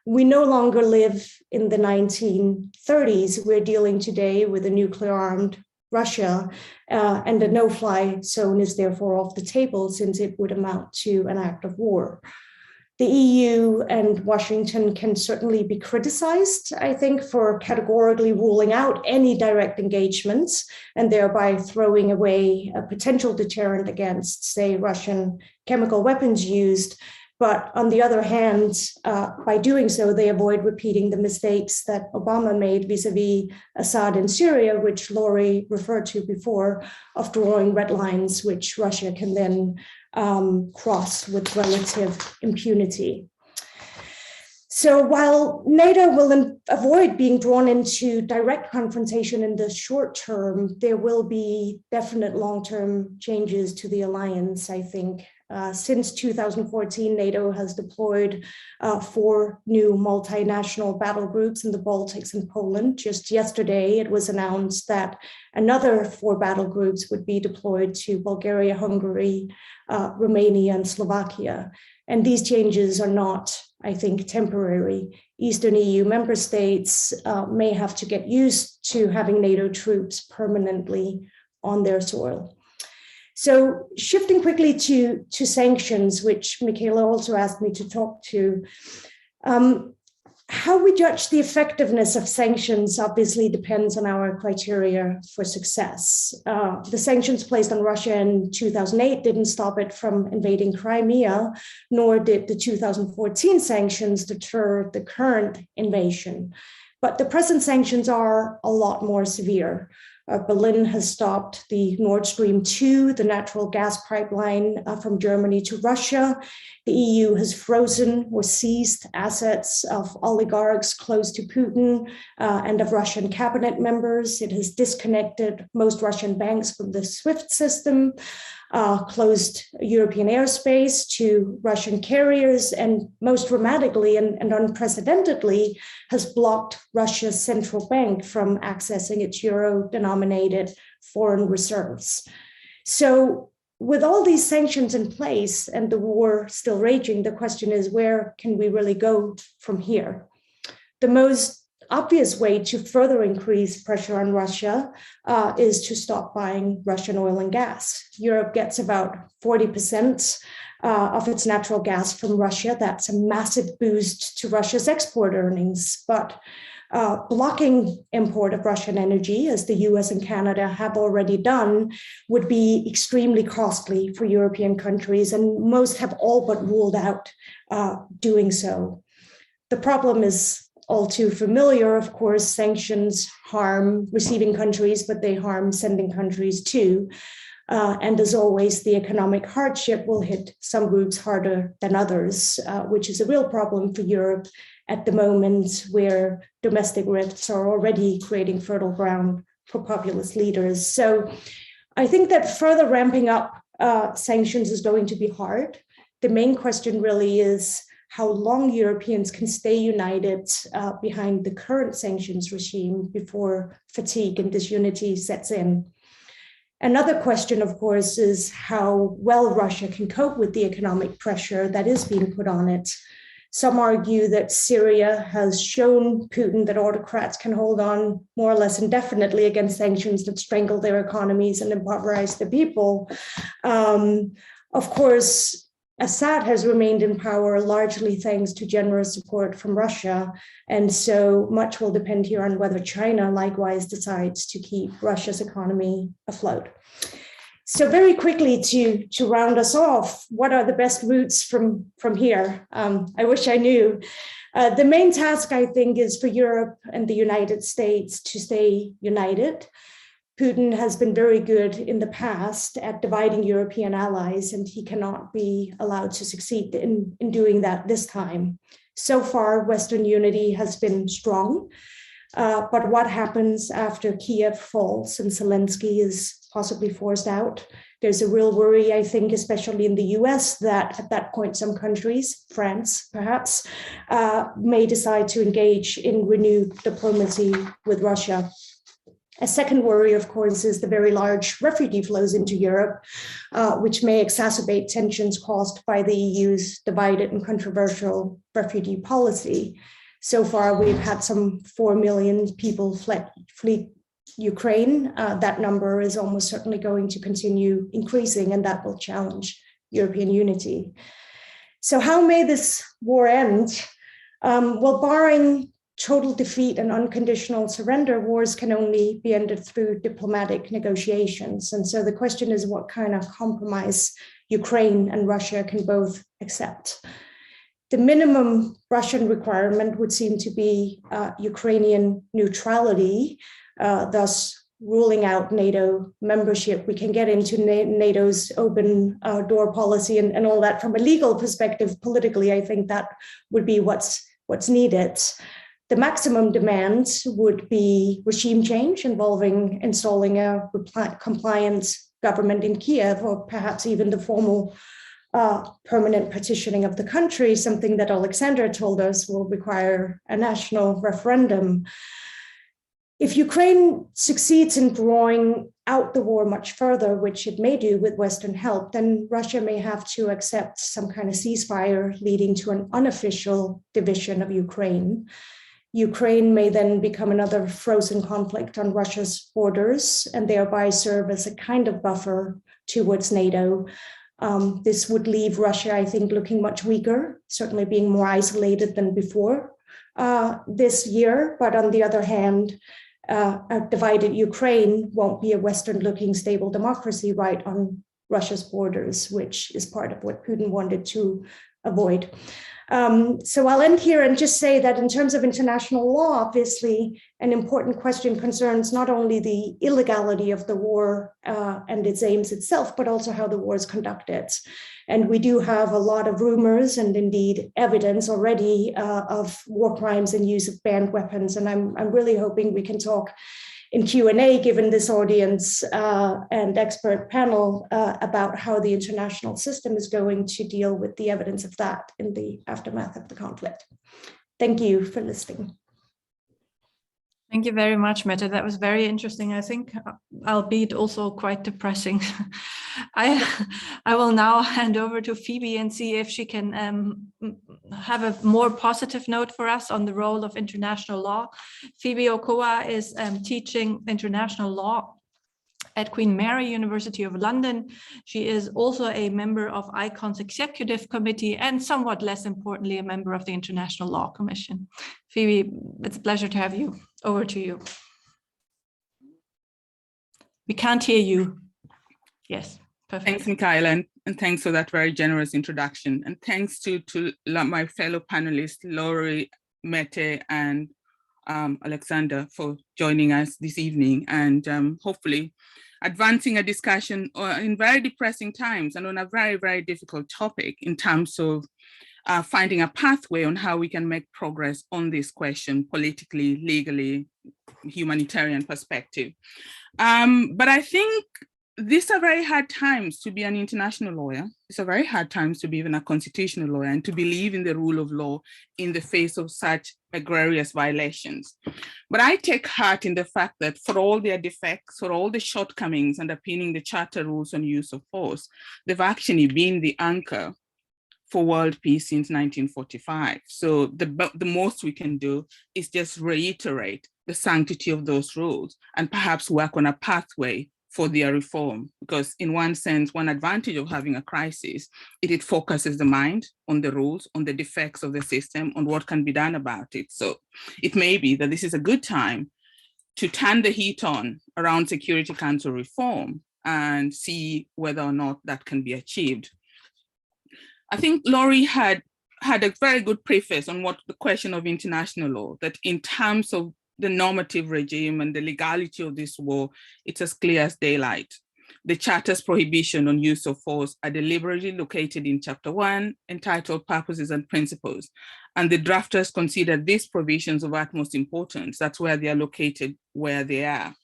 We no longer live in the 1930s. We're dealing today with a nuclear-armed Russia, and a no-fly zone is therefore off the table, since it would amount to an act of war. The EU and Washington can certainly be criticized, I think, for categorically ruling out any direct engagements and thereby throwing away a potential deterrent against, say, Russian chemical weapons used. But on the other hand, by doing so, they avoid repeating the mistakes that Obama made vis-a-vis Assad in Syria, which Laurie referred to before, of drawing red lines, which Russia can then cross with relative impunity. So while NATO will avoid being drawn into direct confrontation in the short term, there will be definite long-term changes to the alliance, I think. Since 2014, NATO has deployed 4 new multinational battle groups in the Baltics and Poland. Just yesterday, it was announced that another 4 battle groups would be deployed to Bulgaria, Hungary, Romania, and Slovakia. And these changes are not, I think, temporary. Eastern EU member states may have to get used to having NATO troops permanently on their soil. So shifting quickly to sanctions, which Michaela also asked me to talk to, how we judge the effectiveness of sanctions obviously depends on our criteria for success. The sanctions placed on Russia in 2008 didn't stop it from invading Crimea, nor did the 2014 sanctions deter the current invasion. But the present sanctions are a lot more severe. Berlin has stopped the Nord Stream 2, the natural gas pipeline from Germany to Russia. The EU has frozen or seized assets of oligarchs close to Putin and of Russian cabinet members. It has disconnected most Russian banks from the SWIFT system, closed European airspace to Russian carriers, and most dramatically and unprecedentedly has blocked Russia's central bank from accessing its euro-denominated foreign reserves. So with all these sanctions in place and the war still raging, the question is, where can we really go from here? The most obvious way to further increase pressure on Russia is to stop buying Russian oil and gas. Europe gets about 40% of its natural gas from Russia. That's a massive boost to Russia's export earnings. But blocking import of Russian energy, as the US and Canada have already done, would be extremely costly for European countries, and most have all but ruled out doing so. The problem is all too familiar. Of course, sanctions harm receiving countries, but they harm sending countries too. And as always, the economic hardship will hit some groups harder than others, which is a real problem for Europe at the moment, where domestic rifts are already creating fertile ground for populist leaders. So I think that further ramping up sanctions is going to be hard. The main question really is how long Europeans can stay united behind the current sanctions regime before fatigue and disunity sets in. Another question, of course, is how well Russia can cope with the economic pressure that is being put on it. Some argue that Syria has shown Putin that autocrats can hold on more or less indefinitely against sanctions that strangle their economies and impoverish the people. Of course, Assad has remained in power largely thanks to generous support from Russia. And so much will depend here on whether China likewise decides to keep Russia's economy afloat. So very quickly to round us off, what are the best routes from here? I wish I knew. The main task, I think, is for Europe and the United States to stay united. Putin has been very good in the past at dividing European allies, and he cannot be allowed to succeed in doing that this time. So far, Western unity has been strong, but what happens after Kiev falls and Zelensky is possibly forced out? There's a real worry, I think, especially in the US, that at that point, some countries, France perhaps, may decide to engage in renewed diplomacy with Russia. A second worry, of course, is the very large refugee flows into Europe, which may exacerbate tensions caused by the EU's divided and controversial refugee policy. So far, we've had some 4 million people flee Ukraine. That number is almost certainly going to continue increasing, and that will challenge European unity. So how may this war end? Well, barring total defeat and unconditional surrender, wars can only be ended through diplomatic negotiations. And so the question is what kind of compromise Ukraine and Russia can both accept. The minimum Russian requirement would seem to be Ukrainian neutrality, thus ruling out NATO membership. We can get into NATO's open door policy and all that from a legal perspective. Politically, I think that would be what's needed. The maximum demand would be regime change involving installing a compliant government in Kiev, or perhaps even the formal permanent partitioning of the country, something that Alexander told us will require a national referendum. If Ukraine succeeds in drawing out the war much further, which it may do with Western help, then Russia may have to accept some kind of ceasefire leading to an unofficial division of Ukraine. Ukraine may then become another frozen conflict on Russia's borders and thereby serve as a kind of buffer towards NATO. This would leave Russia, I think, looking much weaker, certainly being more isolated than before this year. But on the other hand, a divided Ukraine won't be a Western-looking stable democracy right on Russia's borders, which is part of what Putin wanted to avoid. So I'll end here and just say that in terms of international law, obviously, an important question concerns not only the illegality of the war and its aims itself, but also how the war is conducted. And we do have a lot of rumors and indeed evidence already of war crimes and use of banned weapons. And I'm really hoping we can talk in Q&A, given this audience and expert panel, about how the international system is going to deal with the evidence of that in the aftermath of the conflict. Thank you for listening. Thank you very much, Mette. That was very interesting. I think, albeit also quite depressing. I will now hand over to Phoebe and see if she can have a more positive note for us on the role of international law. Phoebe Okoa is teaching international law at Queen Mary University of London. She is also a member of ICON's executive committee and, somewhat less importantly, a member of the International Law Commission. Phoebe, it's a pleasure to have you. Over to you. We can't hear you. Yes, perfect. Thanks, Michaela, and thanks for that very generous introduction. And thanks to my fellow panelists, Laurie, Mette, and Alexander, for joining us this evening, and hopefully advancing a discussion in very depressing times and on a very, very difficult topic in terms of finding a pathway on how we can make progress on this question politically, legally, humanitarian perspective. But I think these are very hard times to be an international lawyer. These are very hard times to be even a constitutional lawyer and to believe in the rule of law in the face of such egregious violations. But I take heart in the fact that for all their defects, for all the shortcomings underpinning the Charter rules on use of force, they've actually been the anchor for world peace since 1945. So the most we can do is just reiterate the sanctity of those rules and perhaps work on a pathway for their reform, because in one sense, one advantage of having a crisis, it focuses the mind on the rules, on the defects of the system, on what can be done about it. So it may be that this is a good time to turn the heat on around Security Council reform and see whether or not that can be achieved. I think Laurie had a very good preface on what the question of international law, that in terms of the normative regime and the legality of this war, it's as clear as daylight. The Charter's prohibition on use of force are deliberately located in Chapter 1, entitled Purposes and Principles. And the drafters consider these provisions of utmost importance. That's where they are located, where they are.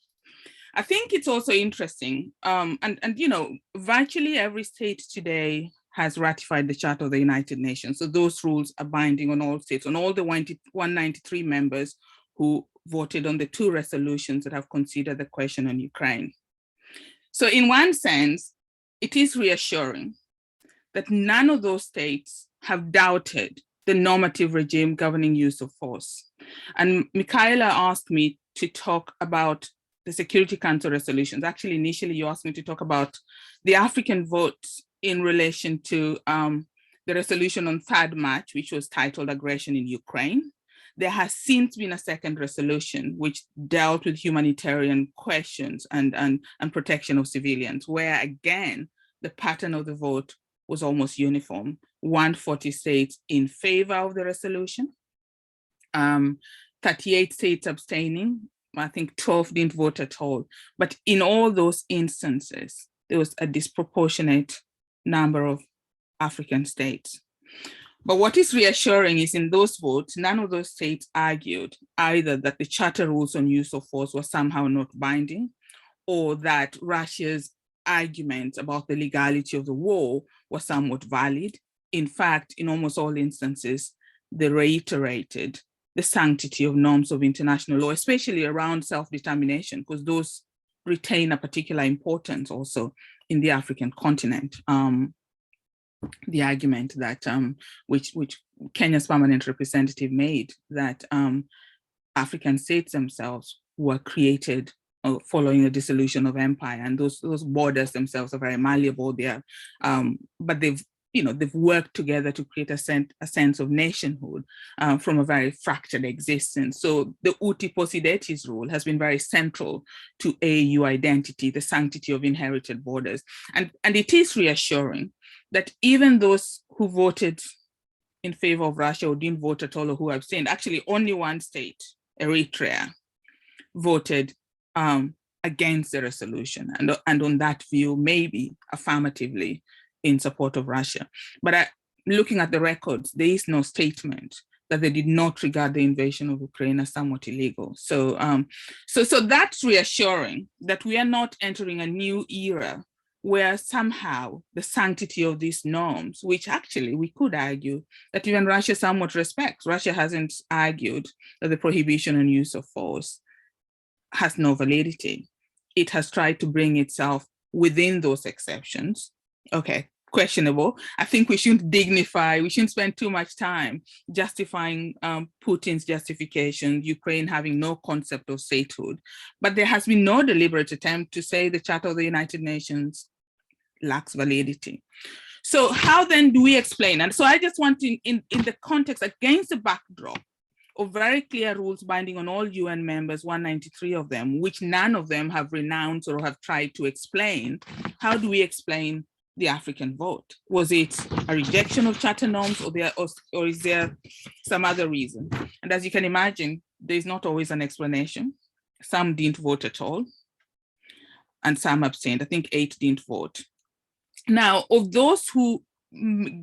I think it's also interesting, and you know, virtually every state today has ratified the Charter of the United Nations. So those rules are binding on all states, on all the 193 members who voted on the 2 resolutions that have considered the question on Ukraine. So in one sense, it is reassuring that none of those states have doubted the normative regime governing use of force. And Michaela asked me to talk about the Security Council resolutions. Actually, initially you asked me to talk about the African votes in relation to the resolution on 3rd March, which was titled Aggression in Ukraine. There has since been a second resolution which dealt with humanitarian questions and protection of civilians, where again, the pattern of the vote was almost uniform. 140 states in favor of the resolution, 38 states abstaining. I think 12 didn't vote at all. But in all those instances, there was a disproportionate number of African states. But what is reassuring is in those votes, none of those states argued either that the Charter rules on use of force were somehow not binding, or that Russia's arguments about the legality of the war were somewhat valid. In fact, in almost all instances, they reiterated the sanctity of norms of international law, especially around self-determination, because those retain a particular importance also in the African continent. The argument that which Kenya's permanent representative made, that African states themselves were created following the dissolution of empire, and those borders themselves are very malleable there, but they've worked together to create a sense of nationhood from a very fractured existence. So the uti possidetis rule has been very central to AU identity, the sanctity of inherited borders, and it is reassuring that even those who voted in favor of Russia or didn't vote at all or who abstained, actually only one state, Eritrea, voted against the resolution, and on that view, maybe affirmatively in support of Russia. But looking at the records, there is no statement that they did not regard the invasion of Ukraine as somewhat illegal. So that's reassuring that we are not entering a new era where somehow the sanctity of these norms, which actually we could argue that even Russia somewhat respects. Russia hasn't argued that the prohibition on use of force has no validity. It has tried to bring itself within those exceptions. Okay, questionable. I think we shouldn't spend too much time justifying Putin's justification, Ukraine having no concept of statehood. But there has been no deliberate attempt to say the Charter of the United Nations lacks validity. So how then do we explain? And so I just want to, in the context, against the backdrop of very clear rules binding on all UN members, 193 of them, which none of them have renounced or have tried to explain, how do we explain the African vote? Was it a rejection of charter norms, or is there some other reason? And as you can imagine, there's not always an explanation. Some didn't vote at all, and some abstained. I think 8 didn't vote. Now, of those who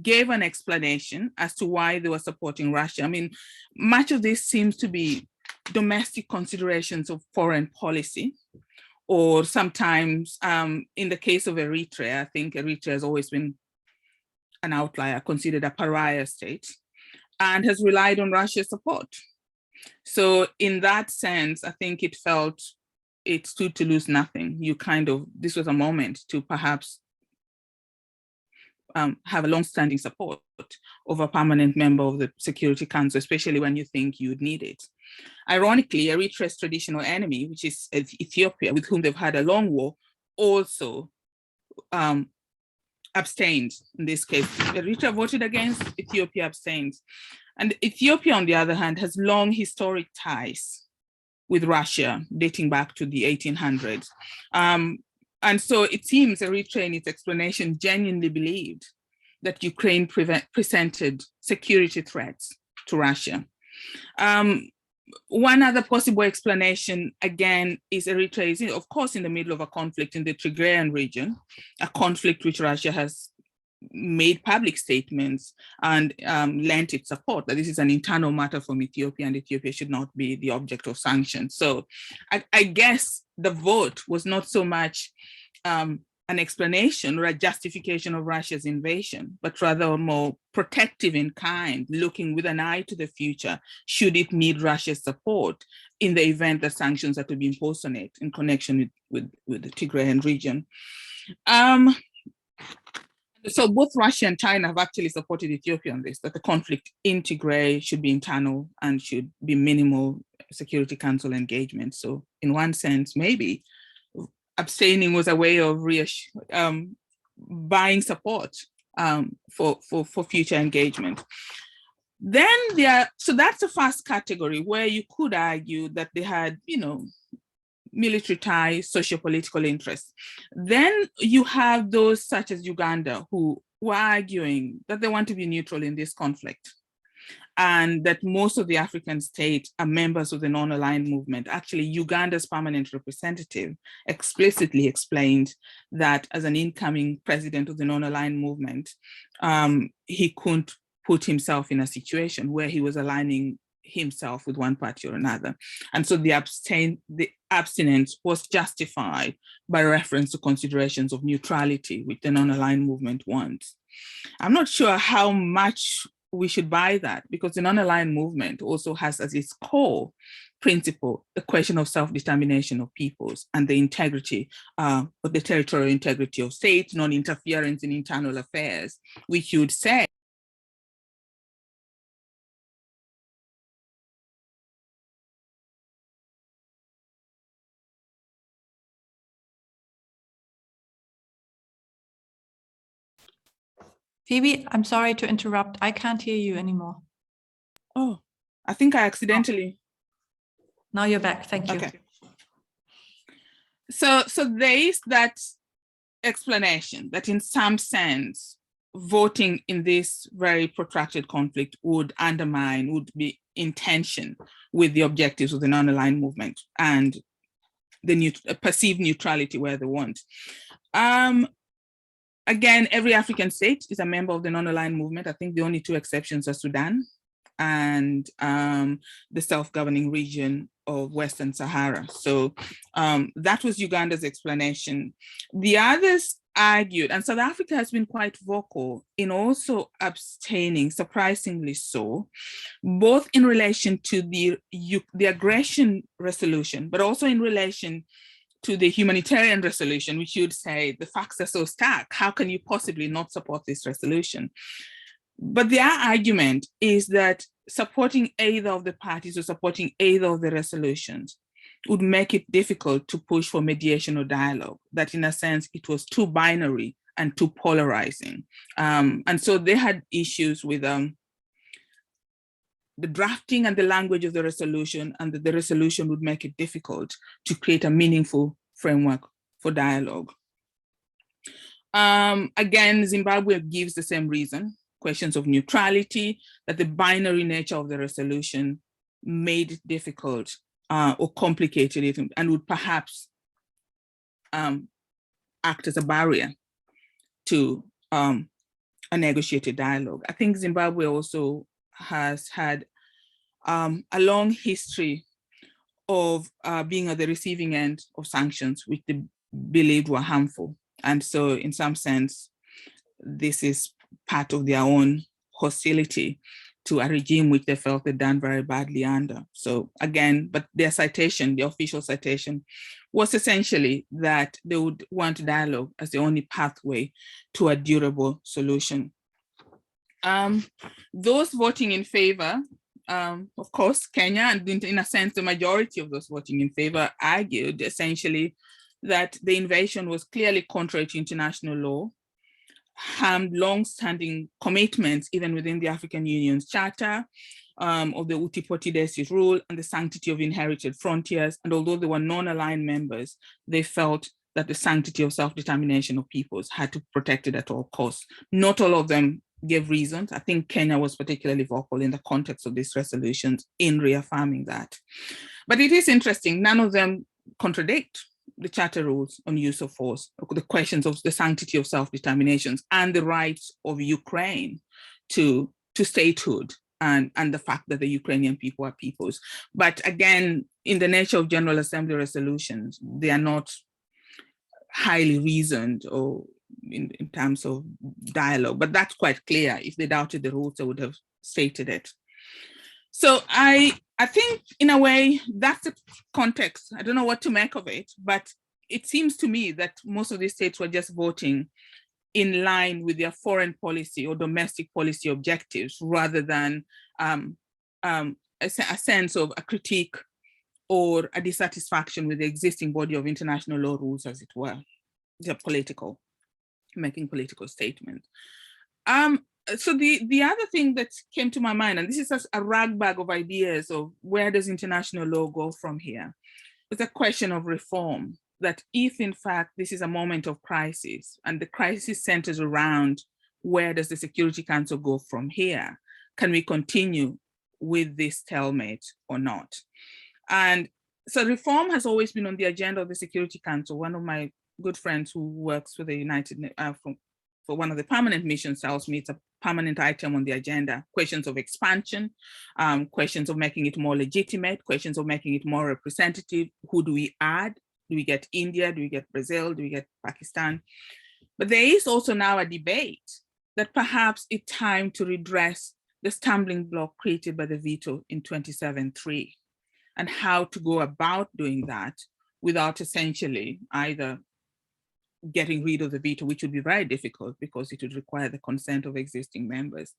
gave an explanation as to why they were supporting Russia, I mean, much of this seems to be domestic considerations of foreign policy, or sometimes in the case of Eritrea, I think Eritrea has always been an outlier, considered a pariah state, and has relied on Russia's support. So in that sense, I think it felt it stood to lose nothing. This was a moment to perhaps have a long-standing support of a permanent member of the Security Council, especially when you think you'd need it. Ironically, Eritrea's traditional enemy, which is Ethiopia, with whom they've had a long war, also abstained in this case. Eritrea voted against, Ethiopia abstained. And Ethiopia, on the other hand, has long historic ties with Russia, dating back to the 1800s. And so it seems Eritrea, in its explanation, genuinely believed that Ukraine presented security threats to Russia. One other possible explanation, again, is Eritrea is, of course, in the middle of a conflict in the Tigrayan region, a conflict which Russia has made public statements and lent its support that this is an internal matter from Ethiopia, and Ethiopia should not be the object of sanctions. So I guess the vote was not so much an explanation or a justification of Russia's invasion, but rather more protective in kind, looking with an eye to the future, should it need Russia's support in the event that sanctions are to be imposed on it in connection with the Tigrayan region. So both Russia and China have actually supported Ethiopia on this, that the conflict in Tigray should be internal and should be minimal Security Council engagement. So in one sense, maybe abstaining was a way of buying support for future engagement. Then so that's the first category where you could argue that they had, military ties, socio-political interests. Then you have those such as Uganda who were arguing that they want to be neutral in this conflict, and that most of the African states are members of the non-aligned movement. Actually, Uganda's permanent representative explicitly explained that as an incoming president of the non-aligned movement, he couldn't put himself in a situation where he was aligning himself with one party or another. And so the abstinence was justified by reference to considerations of neutrality, which the non-aligned movement wants. I'm not sure how much we should buy that, because the non-aligned movement also has as its core principle the question of self-determination of peoples and the integrity of the territorial integrity of states, non-interference in internal affairs, which you would say Phoebe, I'm sorry to interrupt. I can't hear you anymore. Oh, I think I accidentally. Now you're back. Thank you. Okay. So there is that explanation that in some sense, voting in this very protracted conflict would be in tension with the objectives of the non-aligned movement and the perceived neutrality where they want. Again, every African state is a member of the non-aligned movement. I think the only two exceptions are Sudan and the self-governing region of Western Sahara. So that was Uganda's explanation. The others argued, and South Africa has been quite vocal in also abstaining, surprisingly so, both in relation to the aggression resolution, but also in relation to the humanitarian resolution, which you'd say the facts are so stark. How can you possibly not support this resolution? But their argument is that supporting either of the parties or supporting either of the resolutions would make it difficult to push for mediation or dialogue, that in a sense it was too binary and too polarizing. And so they had issues with the drafting and the language of the resolution, and that the resolution would make it difficult to create a meaningful framework for dialogue. Again, Zimbabwe gives the same reason, questions of neutrality, that the binary nature of the resolution made it difficult or complicated it, and would perhaps act as a barrier to a negotiated dialogue. I think Zimbabwe also has had a long history of being at the receiving end of sanctions, which they believed were harmful. And so in some sense, this is part of their own hostility to a regime which they felt they'd done very badly under. So again, but their citation, the official citation, was essentially that they would want dialogue as the only pathway to a durable solution. Those voting in favor, of course, Kenya, and in a sense, the majority of those voting in favor argued essentially that the invasion was clearly contrary to international law, harmed long-standing commitments, even within the African Union's Charter, of the Uti-Potidesi rule and the sanctity of inherited frontiers. And although they were non-aligned members, they felt that the sanctity of self-determination of peoples had to be protected at all costs. Not all of them gave reasons. I think Kenya was particularly vocal in the context of these resolutions in reaffirming that. But it is interesting, none of them contradict the Charter rules on use of force, the questions of the sanctity of self-determinations and the rights of Ukraine to statehood, and the fact that the Ukrainian people are peoples. But again, in the nature of General Assembly resolutions, they are not highly reasoned or in terms of dialogue, but that's quite clear. If they doubted the rules, they would have stated it. So I think in a way, that's the context. I don't know what to make of it, but it seems to me that most of these states were just voting in line with their foreign policy or domestic policy objectives, rather than a sense of a critique or a dissatisfaction with the existing body of international law rules, as it were. They're political, making political statements. So the other thing that came to my mind, and this is a ragbag of ideas of where does international law go from here, was a question of reform. That if in fact this is a moment of crisis and the crisis centers around where does the Security Council go from here, can we continue with this stalemate or not? And so reform has always been on the agenda of the Security Council. One of my good friends who works for the for one of the permanent missions tells me it's a permanent item on the agenda. Questions of expansion, questions of making it more legitimate, questions of making it more representative. Who do we add? Do we get India? Do we get Brazil? Do we get Pakistan? But there is also now a debate that perhaps it's time to redress the stumbling block created by the veto in 27-3, and how to go about doing that without essentially either getting rid of the veto, which would be very difficult because it would require the consent of existing members.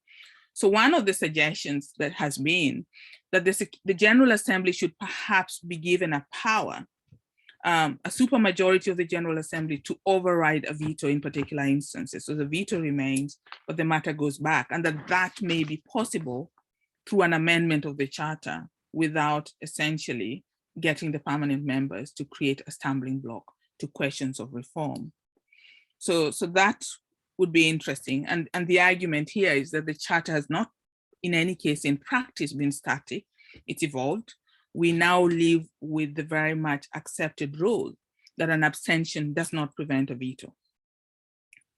So one of the suggestions that has been that the General Assembly should perhaps be given a power, a supermajority of the General Assembly, to override a veto in particular instances. So the veto remains, but the matter goes back, and that may be possible through an amendment of the Charter without essentially getting the permanent members to create a stumbling block to questions of reform. So that would be interesting. And the argument here is that the Charter has not, in any case, in practice, been static. It's evolved. We now live with the very much accepted rule that an abstention does not prevent a veto.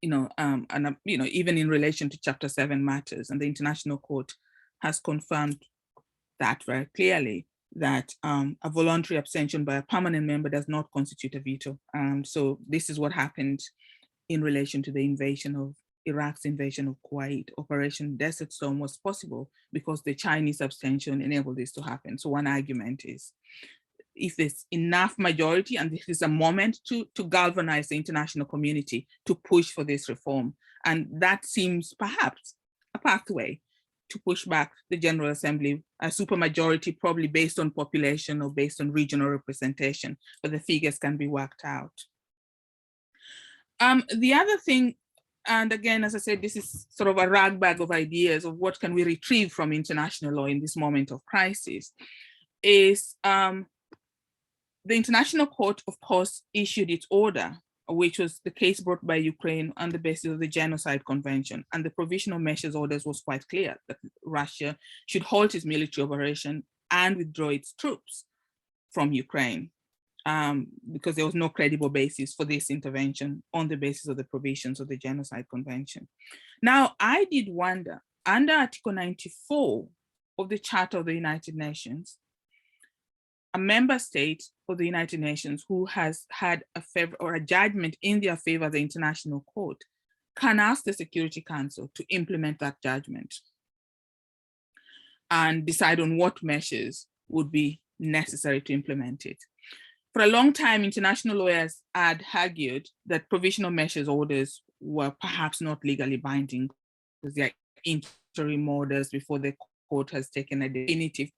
Even in relation to Chapter 7 matters, and the International Court has confirmed that very clearly, that a voluntary abstention by a permanent member does not constitute a veto. So this is what happened in relation to the invasion of Iraq's invasion of Kuwait, Operation Desert Storm was possible because the Chinese abstention enabled this to happen. So one argument is, if there's enough majority, and this is a moment to galvanize the international community to push for this reform. And that seems perhaps a pathway to push back the General Assembly, a supermajority probably based on population or based on regional representation, but the figures can be worked out. The other thing, and again, as I said, this is sort of a ragbag of ideas of what can we retrieve from international law in this moment of crisis, is the International Court, of course, issued its order, which was the case brought by Ukraine on the basis of the Genocide Convention. And the provisional measures orders was quite clear that Russia should halt its military operation and withdraw its troops from Ukraine, because there was no credible basis for this intervention on the basis of the provisions of the Genocide Convention. Now, I did wonder, under Article 94 of the Charter of the United Nations, a member state of the United Nations who has had a favor or a judgment in their favor of the International Court can ask the Security Council to implement that judgment and decide on what measures would be necessary to implement it. For a long time, international lawyers had argued that provisional measures orders were perhaps not legally binding because they are interim orders before the court has taken a definitive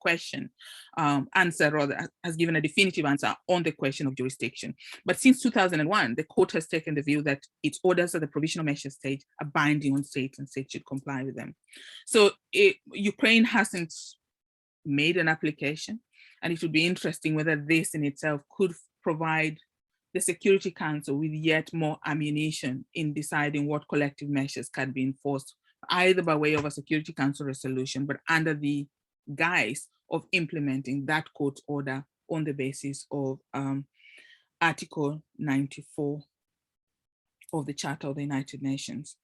answer, or has given a definitive answer on the question of jurisdiction. But since 2001, the court has taken the view that its orders at the provisional measure stage are binding on states and states should comply with them. So Ukraine hasn't made an application, and it would be interesting whether this in itself could provide the Security Council with yet more ammunition in deciding what collective measures can be enforced, either by way of a Security Council resolution, but under the guise of implementing that court order on the basis of Article 94 of the Charter of the United Nations.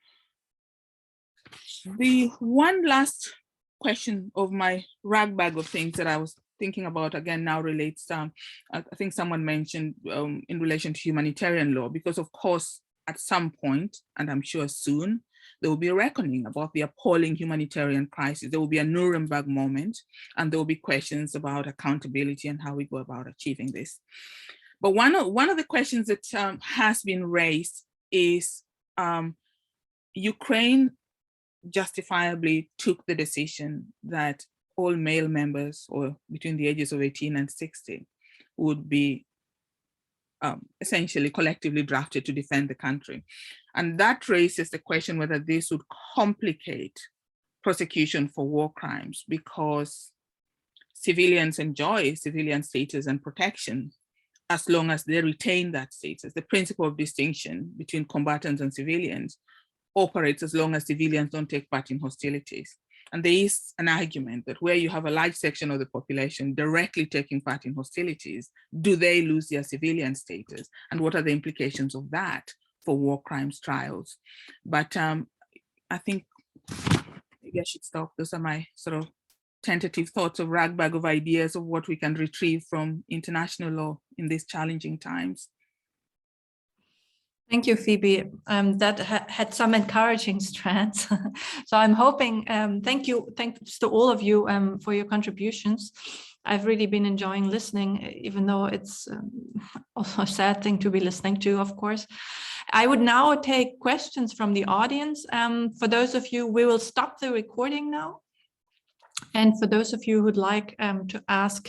The one last question of my ragbag of things that I was thinking about again now relates, I think someone mentioned in relation to humanitarian law, because of course, at some point, and I'm sure soon, there will be a reckoning about the appalling humanitarian crisis. There will be a Nuremberg moment, and there will be questions about accountability and how we go about achieving this. But one of the questions that has been raised is Ukraine justifiably took the decision that all male members, or between the ages of 18 and 60, would be essentially collectively drafted to defend the country. And that raises the question whether this would complicate prosecution for war crimes, because civilians enjoy civilian status and protection as long as they retain that status. The principle of distinction between combatants and civilians operates as long as civilians don't take part in hostilities. And there is an argument that where you have a large section of the population directly taking part in hostilities, do they lose their civilian status? And what are the implications of that for war crimes trials? But I think maybe I should stop. Those are my sort of tentative thoughts of ragbag of ideas of what we can retrieve from international law in these challenging times. Thank you, Phoebe. That had some encouraging strands. So I'm hoping, thanks to all of you for your contributions. I've really been enjoying listening, even though it's also a sad thing to be listening to, of course. I would now take questions from the audience. For those of you, we will stop the recording now. And for those of you who'd like to ask